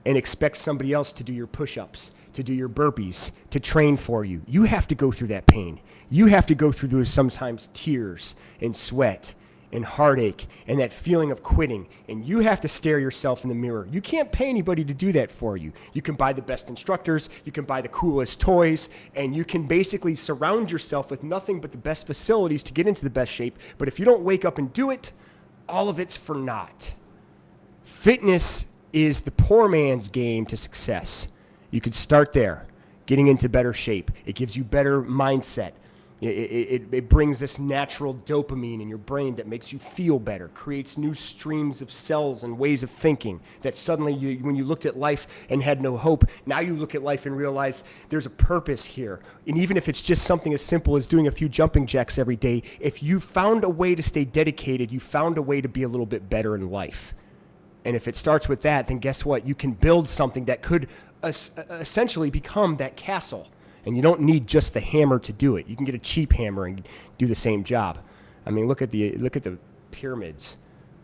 and expect somebody else to do your push-ups, to do your burpees, to train for you. You have to go through that pain. You have to go through those sometimes tears and sweat and heartache and that feeling of quitting. And you have to stare yourself in the mirror. You can't pay anybody to do that for you. You can buy the best instructors, you can buy the coolest toys, and you can basically surround yourself with nothing but the best facilities to get into the best shape. But if you don't wake up and do it, all of it's for naught. Fitness is the poor man's game to success. You could start there, getting into better shape. It gives you better mindset. It brings this natural dopamine in your brain that makes you feel better, creates new streams of cells and ways of thinking that suddenly when you looked at life and had no hope, now you look at life and realize there's a purpose here. And even if it's just something as simple as doing a few jumping jacks every day, if you found a way to stay dedicated, you found a way to be a little bit better in life. And if it starts with that, then guess what? You can build something that could essentially become that castle. And you don't need just the hammer to do it. You can get a cheap hammer and do the same job. I mean, look at the pyramids.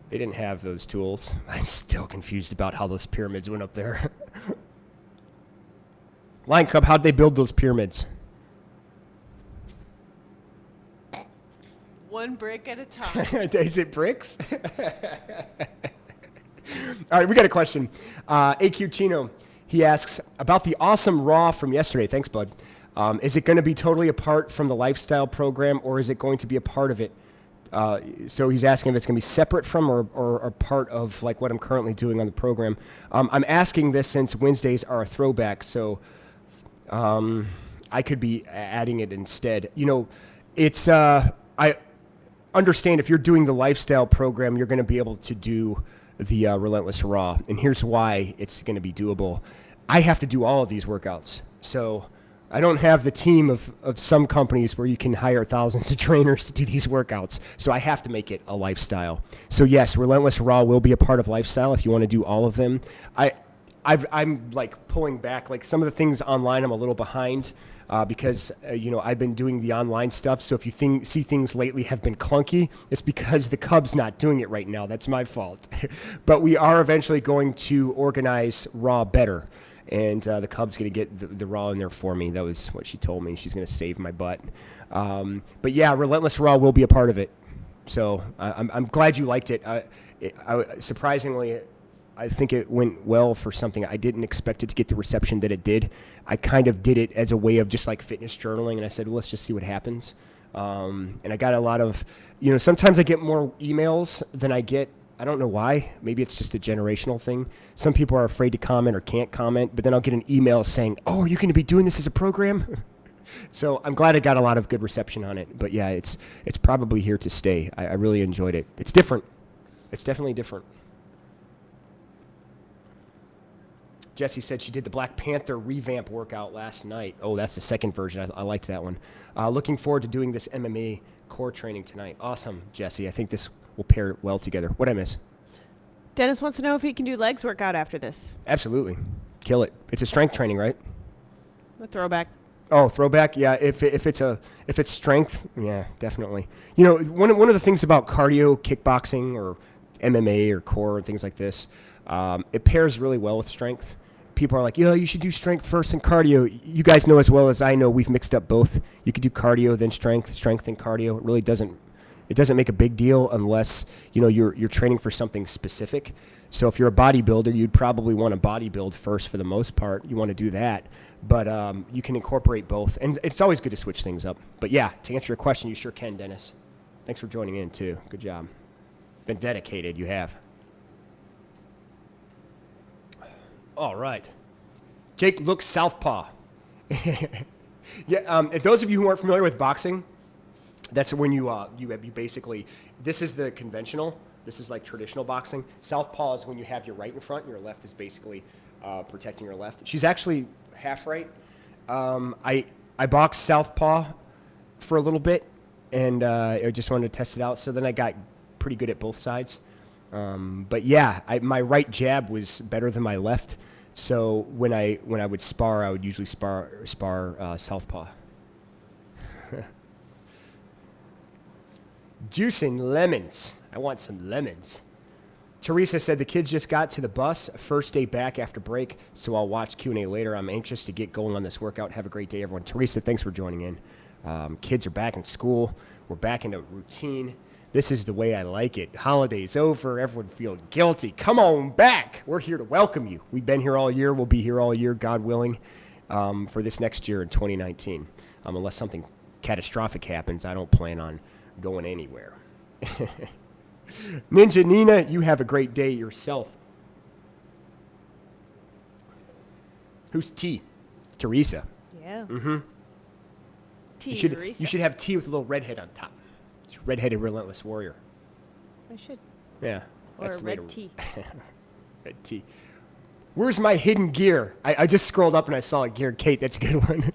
They didn't have those tools. I'm still confused about how those pyramids went up there. Lion Cub, how'd they build those pyramids? One brick at a time. Is it bricks? All right, we got a question. AQ Chino, he asks about the awesome Raw from yesterday. Thanks, bud. Is it going to be totally apart from the lifestyle program, or is it going to be a part of it? So he's asking if it's going to be separate from or a part of like what I'm currently doing on the program. I'm asking this since Wednesdays are a throwback, so I could be adding it instead. You know, it's I understand if you're doing the lifestyle program, you're going to be able to do the Relentless Raw, and here's why it's going to be doable. I have to do all of these workouts, so I don't have the team of some companies where you can hire thousands of trainers to do these workouts. So I have to make it a lifestyle. So yes, Relentless Raw will be a part of lifestyle if you want to do all of them. I'm like pulling back. Like some of the things online, I'm a little behind because you know, I've been doing the online stuff. So if you see things lately have been clunky, it's because the Cub's not doing it right now. That's my fault. But we are eventually going to organize Raw better. And the Cub's going to get the Raw in there for me. That was what she told me. She's going to save my butt. But yeah, Relentless Raw will be a part of it. So I'm glad you liked it. Surprisingly, I think it went well for something. I didn't expect it to get the reception that it did. I kind of did it as a way of just like fitness journaling. And I said, well, let's just see what happens. And I got a lot of, you know, sometimes I get more emails than I get. I don't know why. Maybe it's just a generational thing. Some people are afraid to comment or can't comment, but then I'll get an email saying, oh, are you going to be doing this as a program? So I'm glad I got a lot of good reception on it. But yeah, it's probably here to stay. I really enjoyed it. It's different. It's definitely different. Jessie said she did the Black Panther revamp workout last night. Oh, that's the second version. I liked that one. Looking forward to doing this MMA core training tonight. Awesome, Jessie. I think this will pair well together. What'd I miss? Dennis wants to know if he can do legs workout after this. Absolutely. Kill it. It's a strength training, right? A throwback. Oh, throwback? Yeah, if it's strength, yeah, definitely. You know, one of the things about cardio, kickboxing, or MMA or core and things like this, it pairs really well with strength. People are like, yeah, you should do strength first and cardio. You guys know as well as I know, we've mixed up both. You could do cardio, then strength and cardio. It really doesn't make a big deal unless, you know, you're training for something specific. So if you're a bodybuilder, you'd probably want to bodybuild first for the most part. You want to do that. But you can incorporate both. And it's always good to switch things up. But yeah, to answer your question, you sure can, Dennis. Thanks for joining in, too. Good job. Been dedicated, you have. All right. Jake looks southpaw. Yeah. If those of you who aren't familiar with boxing, that's when you basically, this is the conventional. This is like traditional boxing. Southpaw is when you have your right in front and your left is basically protecting your left. She's actually half right. I boxed southpaw for a little bit, and I just wanted to test it out. So then I got pretty good at both sides. But yeah, my right jab was better than my left. So when I would spar, I would usually spar southpaw. Juicing lemons. I want some lemons. Teresa said the kids just got to the bus. First day back after break, so I'll watch Q&A later. I'm anxious to get going on this workout. Have a great day, everyone. Teresa, thanks for joining in. Kids are back in school. We're back into routine. This is the way I like it. Holiday's over. Everyone feeling guilty. Come on back. We're here to welcome you. We've been here all year. We'll be here all year, God willing, for this next year in 2019. Unless something catastrophic happens, I don't plan on going anywhere. Ninja Nina, you have a great day yourself. Who's T? Teresa. Yeah. Mm-hmm. Teresa. You should have T with a little redhead on top. It's redheaded relentless warrior. I should. Yeah. Or red tea. Red T. Where's my hidden gear? I just scrolled up and I saw a gear. Kate, that's a good one.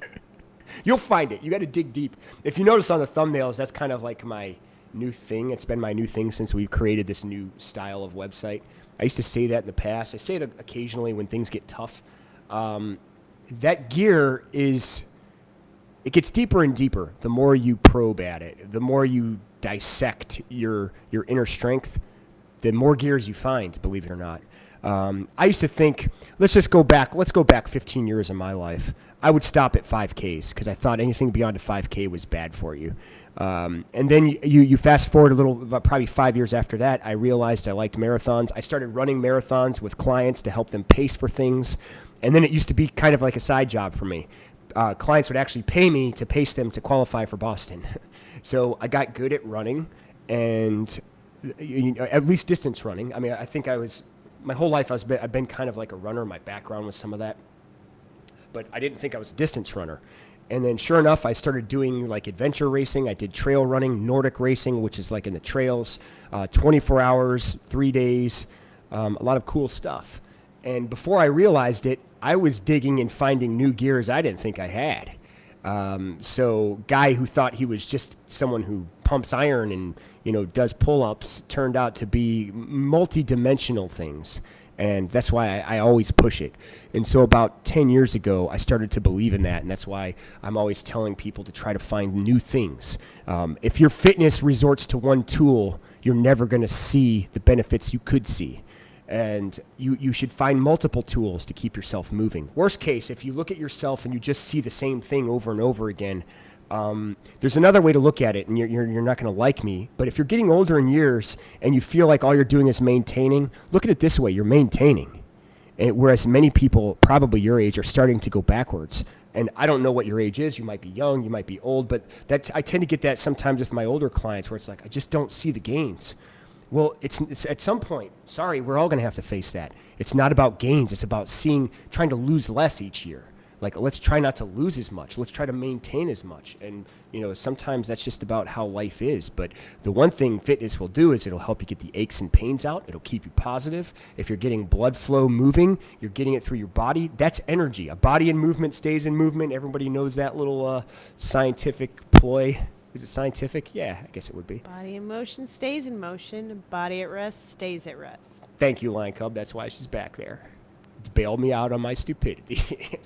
You'll find it. You got to dig deep. If you notice on the thumbnails, that's kind of like my new thing. It's been my new thing since we've created this new style of website. I used to say that in the past. I say it occasionally when things get tough. That gear it gets deeper and deeper the more you probe at it, the more you dissect your inner strength, the more gears you find, believe it or not. I used to think, let's go back 15 years in my life. I would stop at 5Ks because I thought anything beyond a 5K was bad for you. And then you fast forward a little, about probably 5 years after that, I realized I liked marathons. I started running marathons with clients to help them pace for things. And then it used to be kind of like a side job for me. Clients would actually pay me to pace them to qualify for Boston. So I got good at running and at least distance running. I mean, I think my whole life I've been kind of like a runner. My background was some of that. But I didn't think I was a distance runner. And then sure enough, I started doing like adventure racing. I did trail running, Nordic racing, which is like in the trails, 24 hours, 3 days, a lot of cool stuff. And before I realized it, I was digging and finding new gears I didn't think I had. So guy who thought he was just someone who pumps iron and, does pull-ups turned out to be multi-dimensional things. And that's why I always push it. And so about 10 years ago, I started to believe in that. And that's why I'm always telling people to try to find new things. If your fitness resorts to one tool, you're never going to see the benefits you could see. And you should find multiple tools to keep yourself moving. Worst case, if you look at yourself and you just see the same thing over and over again, there's another way to look at it, and you're not going to like me. But if you're getting older in years and you feel like all you're doing is maintaining, look at it this way: you're maintaining. And whereas many people, probably your age, are starting to go backwards. And I don't know what your age is. You might be young, you might be old, but I tend to get that sometimes with my older clients, where it's like I just don't see the gains. Well, it's at some point, sorry, we're all going to have to face that. It's not about gains. It's about trying to lose less each year. Like, let's try not to lose as much. Let's try to maintain as much. And, sometimes that's just about how life is. But the one thing fitness will do is it'll help you get the aches and pains out. It'll keep you positive. If you're getting blood flow moving, you're getting it through your body. That's energy. A body in movement stays in movement. Everybody knows that little scientific ploy. Is it scientific? Yeah, I guess it would be. Body in motion stays in motion. Body at rest stays at rest. Thank you, Lion Cub. That's why she's back there. To bail me out on my stupidity.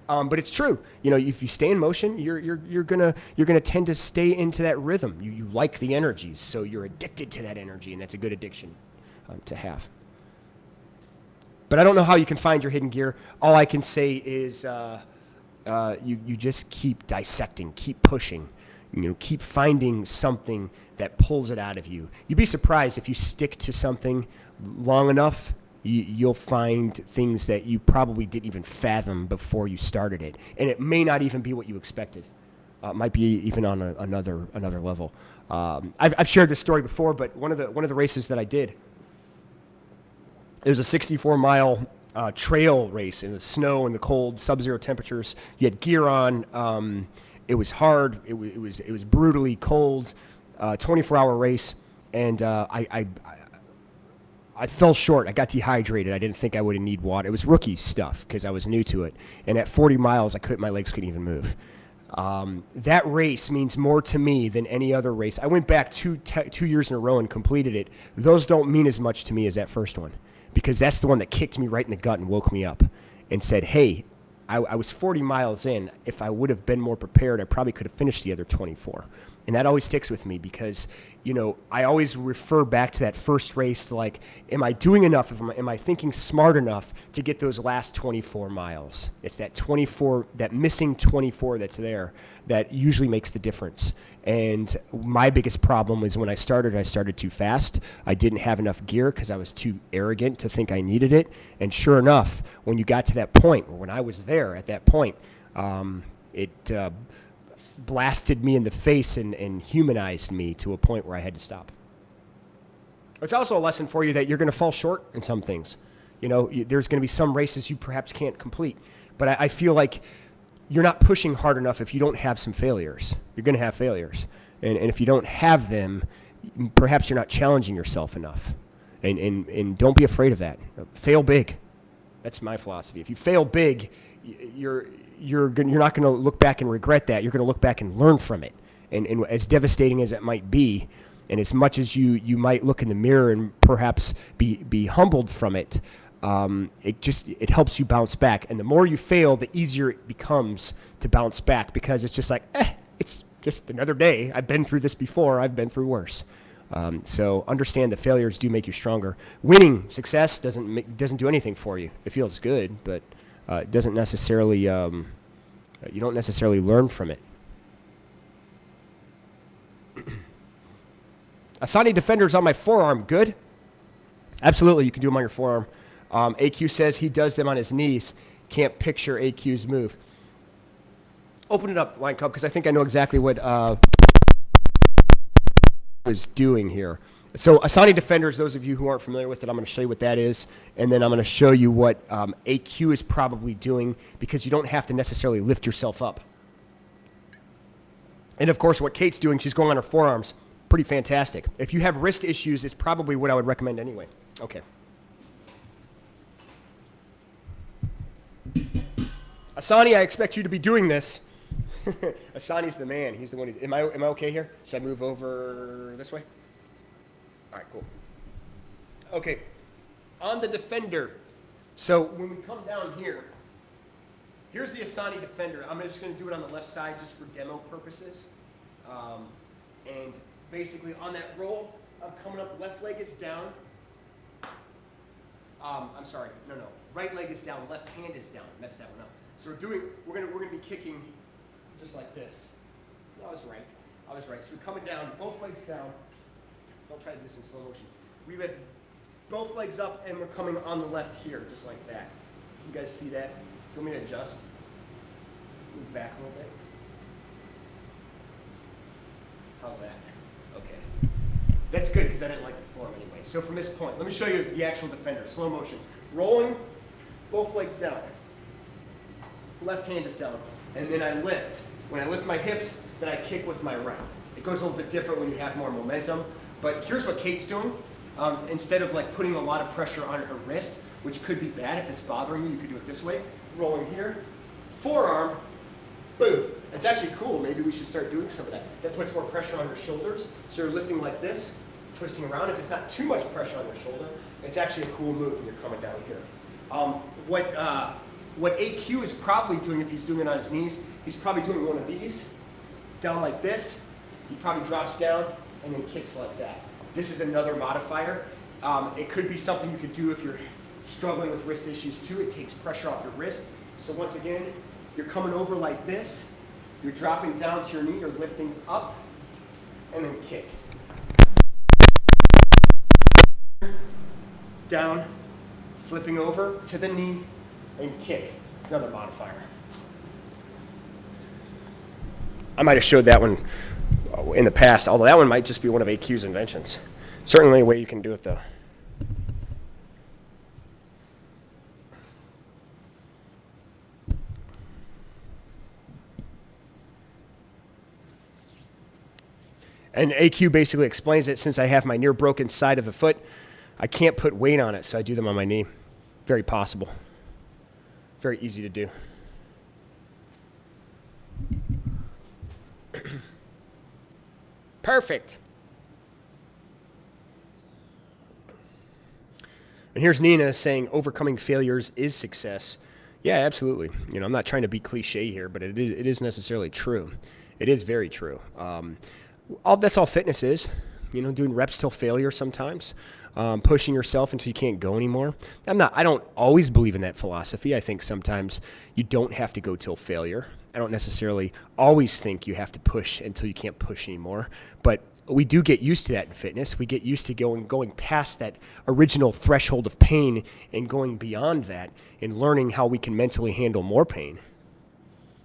But it's true. If you stay in motion, you're gonna tend to stay into that rhythm. You like the energies, so you're addicted to that energy, and that's a good addiction to have. But I don't know how you can find your hidden gear. All I can say is you just keep dissecting, keep pushing. Keep finding something that pulls it out of you. You'd be surprised if you stick to something long enough, you'll find things that you probably didn't even fathom before you started it. And it may not even be what you expected. It might be even on another level. I've shared this story before, but one of the races that I did, it was a 64-mile trail race in the snow and the cold, sub-zero temperatures. You had gear on. It was hard. It was brutally cold. 24-hour race, and I fell short. I got dehydrated. I didn't think I would need water. It was rookie stuff because I was new to it. And at 40 miles, my legs couldn't even move. That race means more to me than any other race. I went back 2 years in a row and completed it. Those don't mean as much to me as that first one, because that's the one that kicked me right in the gut and woke me up and said, hey, I was 40 miles in. If I would have been more prepared, I probably could have finished the other 24. And that always sticks with me because, I always refer back to that first race, like, am I doing enough? Am I thinking smart enough to get those last 24 miles? It's that missing 24 that's there that usually makes the difference. And my biggest problem was when I started too fast. I didn't have enough gear because I was too arrogant to think I needed it. And sure enough, when you got to that point, or when I was there at that point, it blasted me in the face and humanized me to a point where I had to stop. It's also a lesson for you that you're going to fall short in some things. There's going to be some races you perhaps can't complete. But I feel like you're not pushing hard enough if you don't have some failures. You're going to have failures. And if you don't have them, perhaps you're not challenging yourself enough. And don't be afraid of that. Fail big. That's my philosophy. If you fail big, you're not going to look back and regret that. You're going to look back and learn from it. And as devastating as it might be, And as much as you might look in the mirror and perhaps be humbled from it, it helps you bounce back. And the more you fail, the easier it becomes to bounce back, because it's just like, it's just another day. I've been through this before. I've been through worse. So understand that failures do make you stronger. Winning, success doesn't do anything for you. It feels good, but it doesn't necessarily. You don't necessarily learn from it. Asani defenders on my forearm, good? Absolutely, you can do them on your forearm. AQ says he does them on his knees. Can't picture AQ's move. Open it up, Line Cub, because I think I know exactly what is doing here. So Asani defenders, those of you who aren't familiar with it, I'm going to show you what that is, and then I'm going to show you what AQ is probably doing, because you don't have to necessarily lift yourself up. And of course, what Kate's doing, she's going on her forearms. Pretty fantastic. If you have wrist issues, it's probably what I would recommend anyway. Okay. Asani, I expect you to be doing this. Asani's the man. He's the one who... Am I okay here? Should I move over this way? All right, cool. Okay. On the defender. So when we come down here, here's the Asani defender. I'm just going to do it on the left side just for demo purposes. And basically on that roll, I'm coming up, left leg is down. I'm sorry, no. Right leg is down, left hand is down. Messed that one up. So we're gonna be kicking just like this. I was right. So we're coming down, both legs down. Don't try to do this in slow motion. We lift both legs up and we're coming on the left here, just like that. You guys see that? You want me to adjust? Move back a little bit. How's that? Okay. That's good because I didn't like the form anyway. So from this point, let me show you the actual defender, slow motion. Rolling, both legs down. Left hand is down. And then I lift. When I lift my hips, then I kick with my right. It goes a little bit different when you have more momentum. But here's what Kate's doing. Instead of like putting a lot of pressure on her wrist, which could be bad if it's bothering you, you could do it this way. Rolling here. Forearm, boom. It's actually cool. Maybe we should start doing some of that. That puts more pressure on your shoulders. So you're lifting like this, twisting around. If it's not too much pressure on your shoulder, it's actually a cool move when you're coming down here. What AQ is probably doing, if he's doing it on his knees, he's probably doing one of these, down like this. He probably drops down and then kicks like that. This is another modifier. It could be something you could do if you're struggling with wrist issues too. It takes pressure off your wrist. So once again, you're coming over like this. You're dropping down to your knee, you're lifting up, and then kick. Down, flipping over to the knee, and kick. It's another modifier. I might have showed that one in the past, although that one might just be one of AQ's inventions. Certainly a way you can do it though. And AQ basically explains it, since I have my near broken side of the foot, I can't put weight on it, so I do them on my knee. Very possible. Very easy to do. Perfect. And here's Nina saying overcoming failures is success. Yeah, absolutely. You know, I'm not trying to be cliche here, but it is necessarily true. It is very true. That's all fitness is. You know, doing reps till failure sometimes. Pushing yourself until you can't go anymore. I don't always believe in that philosophy. I think sometimes you don't have to go till failure. I don't necessarily always think you have to push until you can't push anymore. But we do get used to that in fitness. We get used to going past that original threshold of pain and going beyond that and learning how we can mentally handle more pain.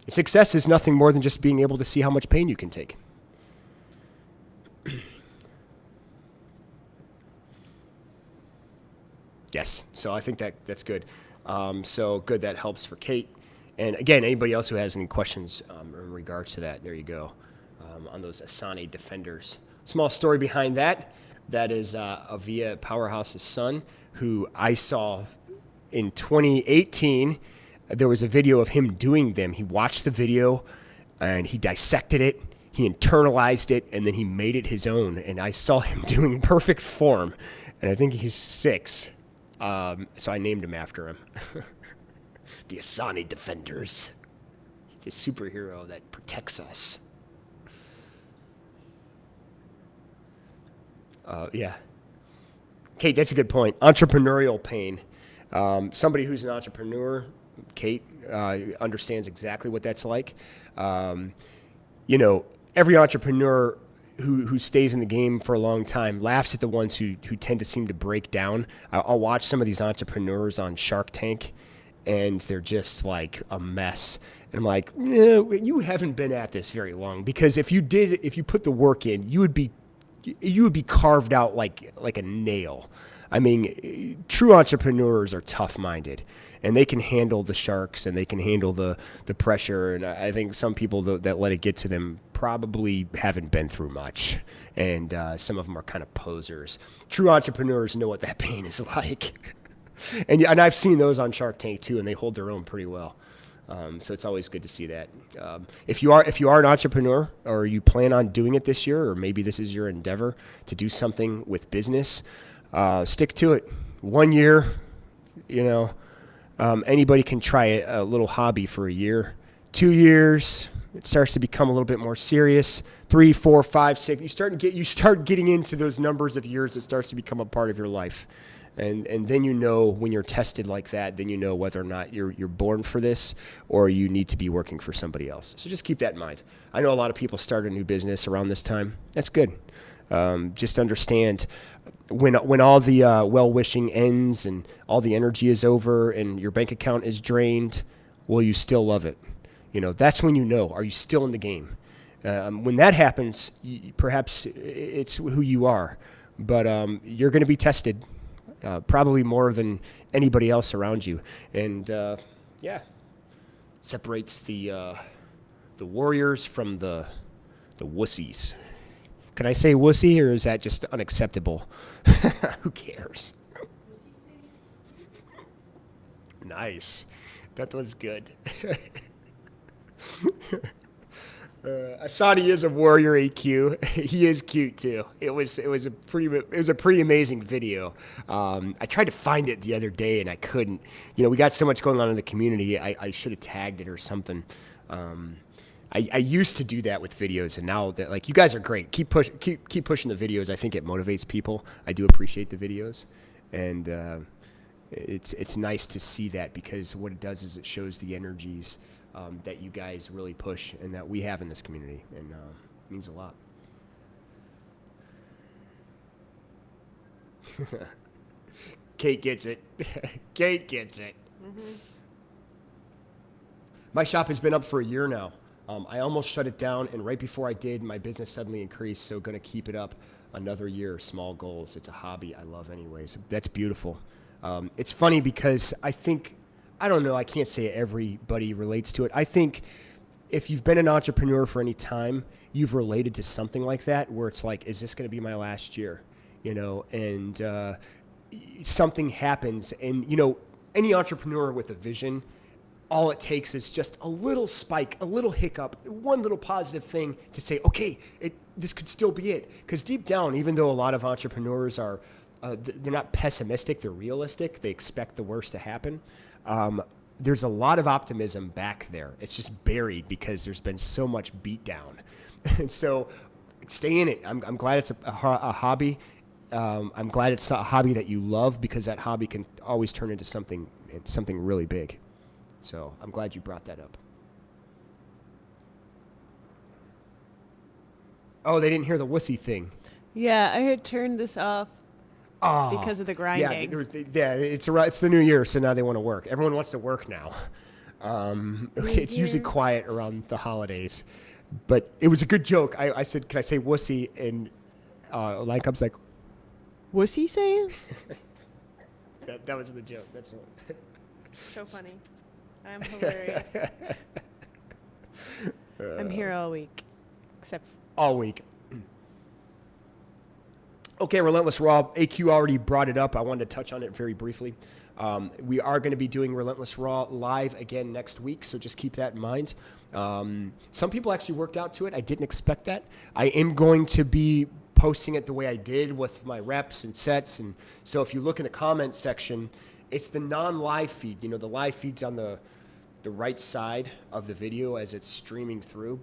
Success is nothing more than just being able to see how much pain you can take. Yes, so I think that's good. So good, that helps for Kate. And again, anybody else who has any questions in regards to that, there you go, on those Asani defenders. Small story behind that. That is Avia Powerhouse's son, who I saw in 2018. There was a video of him doing them. He watched the video and he dissected it. he internalized it, and then he made it his own. And I saw him doing perfect form, and I think he's 6. So I named him after him. The Asani Defenders. He's a superhero that protects us. Yeah. Kate, that's a good point. Entrepreneurial pain. Somebody who's an entrepreneur, Kate, understands exactly what that's like. You know, every entrepreneur who stays in the game for a long time laughs at the ones who tend to seem to break down. I'll watch some of these entrepreneurs on Shark Tank, and they're just like a mess. And I'm like, no, you haven't been at this very long, because if you put the work in, you would be carved out like a nail. I mean, true entrepreneurs are tough-minded, and they can handle the sharks, and they can handle the pressure. And I think some people that let it get to them probably haven't been through much, and some of them are kind of posers. True entrepreneurs know what that pain is like. And I've seen those on Shark Tank too, and they hold their own pretty well. So it's always good to see that. If you are an entrepreneur, or you plan on doing it this year, or maybe this is your endeavor to do something with business, stick to it. 1 year, you know, anybody can try a little hobby for a year. 2 years, it starts to become a little bit more serious. 3, 4, 5, 6. You start getting into those numbers of years. It starts to become a part of your life. And then you know, when you're tested like that, then you know whether or not you're born for this, or you need to be working for somebody else. So just keep that in mind. I know a lot of people start a new business around this time. That's good. Just understand when all the well-wishing ends and all the energy is over and your bank account is drained, will you still love it? You know, that's when you know, are you still in the game? When that happens, perhaps it's who you are, but you're going to be tested. Probably more than anybody else around you. And yeah, separates the warriors from the wussies. Can I say wussy, or is that just unacceptable? Who cares? Nice. That was good. Asani is a warrior AQ. He is cute too. It was a pretty amazing video. I tried to find it the other day and I couldn't. You know, we got so much going on in the community. I should have tagged it or something. I used to do that with videos, and now that, like, you guys are great. Keep pushing the videos. I think it motivates people. I do appreciate the videos, and it's nice to see that, because what it does is it shows the energies that you guys really push and that we have in this community, and it means a lot. Kate gets it. Kate gets it. Mm-hmm. My shop has been up for a year now. I almost shut it down, and right before I did, my business suddenly increased, so going to keep it up another year. Small goals. It's a hobby I love anyways. That's beautiful. It's funny because I don't know, I can't say everybody relates to it. I think if you've been an entrepreneur for any time, you've related to something like that, where it's like, is this going to be my last year? You know, and something happens, and, you know, any entrepreneur with a vision, all it takes is just a little spike, a little hiccup, one little positive thing to say, okay, this could still be it. Because deep down, even though a lot of entrepreneurs are, they're not pessimistic, they're realistic, they expect the worst to happen, there's a lot of optimism back there. It's just buried because there's been so much beat down. And so stay in it. I'm glad it's a hobby. I'm glad it's a hobby that you love, because that hobby can always turn into something really big. So I'm glad you brought that up. Oh, they didn't hear the wussy thing. Yeah, I had turned this off because of the grinding. Yeah, it's the new year, so now they want to work. Everyone wants to work now. It's usually quiet around the holidays. But it was a good joke. I said, can I say wussy? And Line Cup's like, Wussy saying? that was the joke. That's what. So funny. I'm hilarious. I'm here all week. Except all week. Okay, Relentless Raw. AQ already brought it up. I wanted to touch on it very briefly. We are going to be doing Relentless Raw live again next week, so just keep that in mind. Some people actually worked out to it. I didn't expect that. I am going to be posting it the way I did with my reps and sets. And so if you look in the comments section, it's the non-live feed. The live feed's on the right side of the video as it's streaming through.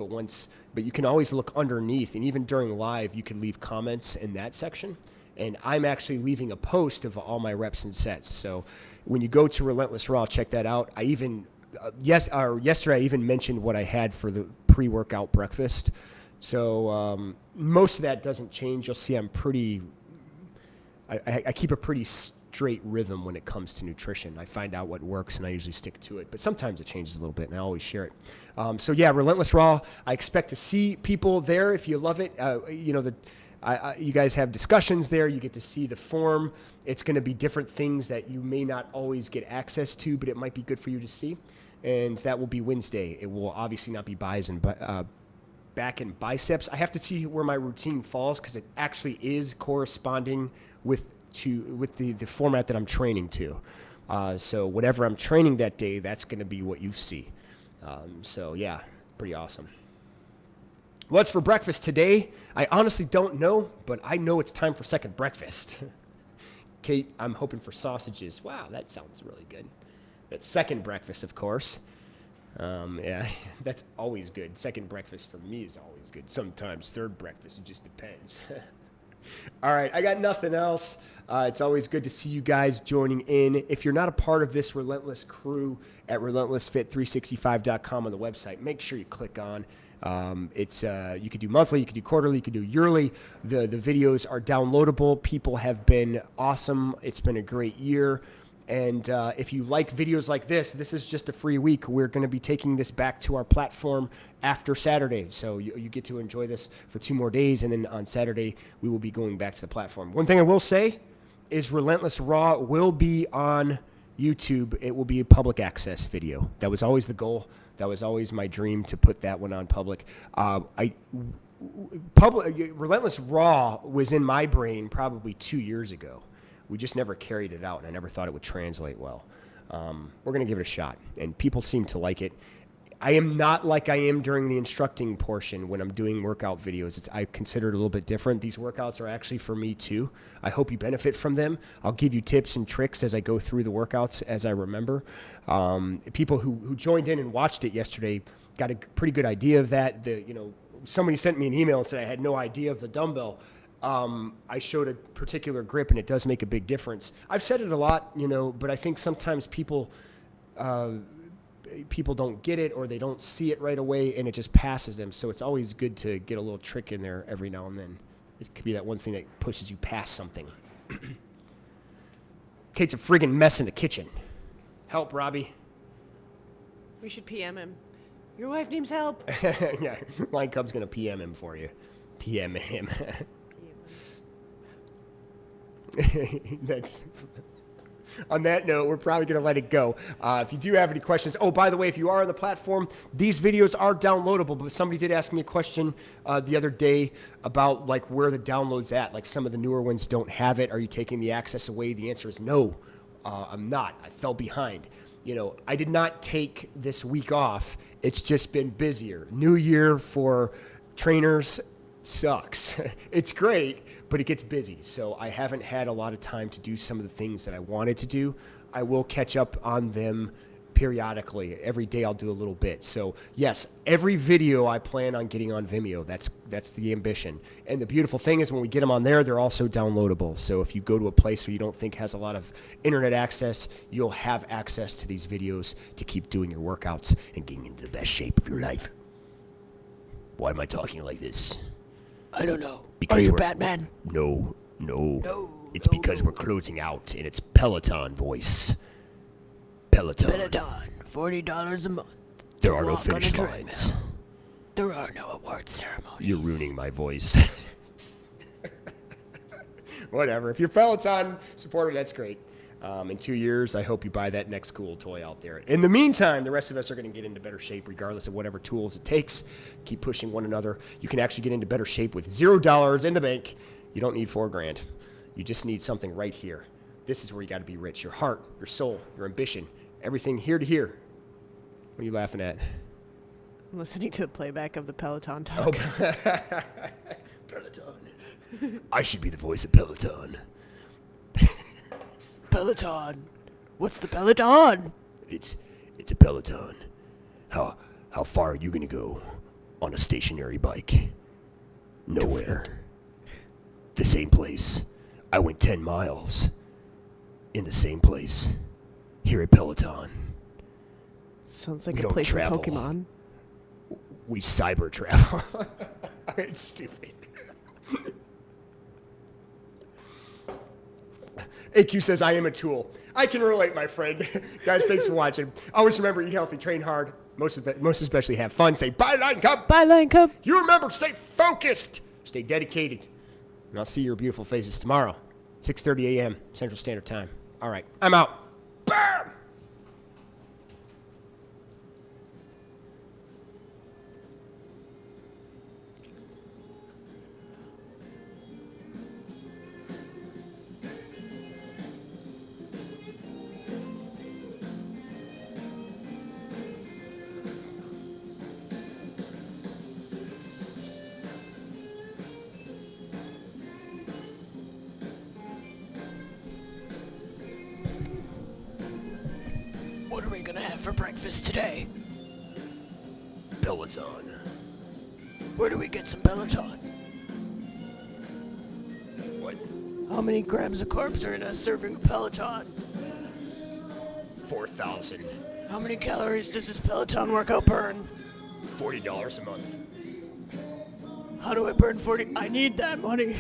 But you can always look underneath. And even during live, you can leave comments in that section. And I'm actually leaving a post of all my reps and sets. So when you go to Relentless Raw, check that out. I even, yesterday, I even mentioned what I had for the pre-workout breakfast. So most of that doesn't change. You'll see I keep a pretty straight rhythm when it comes to nutrition. I find out what works and I usually stick to it. But sometimes it changes a little bit and I always share it. So yeah, Relentless Raw. I expect to see people there if you love it. You guys have discussions there. You get to see the form. It's going to be different things that you may not always get access to, but it might be good for you to see. And that will be Wednesday. It will obviously not be back and biceps. I have to see where my routine falls because it actually is corresponding with the format that I'm training to. So whatever I'm training that day, that's going to be what you see. So yeah, pretty awesome. What's for breakfast today? I honestly don't know, but I know it's time for second breakfast. Kate, I'm hoping for sausages. Wow, that sounds really good. That's second breakfast, of course. Yeah, that's always good. Second breakfast for me is always good. Sometimes third breakfast, it just depends. All right, I got nothing else. It's always good to see you guys joining in. If you're not a part of this Relentless crew at relentlessfit365.com on the website, make sure you click on. You could do monthly, you could do quarterly, you could do yearly. The videos are downloadable. People have been awesome. It's been a great year. And if you like videos like this is just a free week. We're going to be taking this back to our platform after Saturday. So you get to enjoy this for 2 more days. And then on Saturday, we will be going back to the platform. One thing I will say is Relentless Raw will be on YouTube. It will be a public access video. That was always the goal. That was always my dream to put that one on public. Relentless Raw was in my brain probably 2 years ago. We just never carried it out, and I never thought it would translate well. We're going to give it a shot, and people seem to like it. I am not like I am during the instructing portion when I'm doing workout videos. I consider it a little bit different. These workouts are actually for me too. I hope you benefit from them. I'll give you tips and tricks as I go through the workouts as I remember. People who joined in and watched it yesterday got a pretty good idea of that. Somebody sent me an email and said I had no idea of the dumbbell. I showed a particular grip, and it does make a big difference. I've said it a lot, but I think sometimes people don't get it or they don't see it right away, and it just passes them. So it's always good to get a little trick in there every now and then. It could be that one thing that pushes you past something. Kate's a friggin' mess in the kitchen. Help, Robbie. We should PM him. Your wife needs help. Yeah, Line Cub's going to PM him for you. PM him. That's... On that note, we're probably going to let it go. If you do have any questions, by the way, if you are on the platform, these videos are downloadable, but somebody did ask me a question the other day about where the download's at. Like some of the newer ones don't have it. Are you taking the access away? The answer is no, I'm not. I fell behind. I did not take this week off. It's just been busier. New year for trainers sucks. It's great, but it gets busy. So I haven't had a lot of time to do some of the things that I wanted to do. I will catch up on them periodically. Every day I'll do a little bit. So yes, every video I plan on getting on Vimeo. That's the ambition. And the beautiful thing is when we get them on there, they're also downloadable. So if you go to a place where you don't think has a lot of internet access, you'll have access to these videos to keep doing your workouts and getting into the best shape of your life. Why am I talking like this? I don't know. Because Are you Batman? No. It's because we're closing out, and it's Peloton voice. Peloton. $40 a month. There are no finish lines. There are no award ceremonies. You're ruining my voice. Whatever. If you're Peloton supporter, that's great. In 2 years, I hope you buy that next cool toy out there. In the meantime, the rest of us are going to get into better shape regardless of whatever tools it takes. Keep pushing one another. You can actually get into better shape with $0 in the bank. You don't need $4 grand. You just need something right here This is where you got to be rich. Your heart, your soul, your ambition, everything here to here. What are you laughing at? I'm listening to the playback of the Peloton talk. Peloton. I should be the voice of Peloton. Peloton. What's the Peloton? It's a Peloton. How far are you gonna go on a stationary bike? Nowhere. The same place. I went 10 miles. In the same place. Here at Peloton. Sounds like We a don't place travel. from Pokemon. We cyber travel. It's stupid. AQ says, I am a tool. I can relate, my friend. Guys, thanks for watching. Always remember, eat healthy, train hard, most especially have fun. Say bye, Lion Cub. Bye, Lion Cub. You remember, stay focused, stay dedicated. And I'll see your beautiful faces tomorrow, 6:30 a.m. Central Standard Time. All right, I'm out. Bam! What are we gonna have for breakfast today? Peloton. Where do we get some Peloton? What? How many grams of carbs are in a serving of Peloton? 4,000. How many calories does this Peloton workout burn? $40 a month. How do I burn 40? I need that money.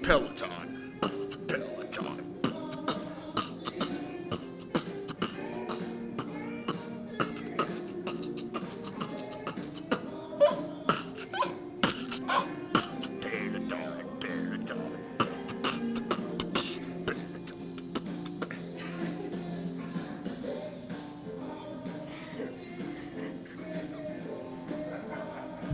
Peloton.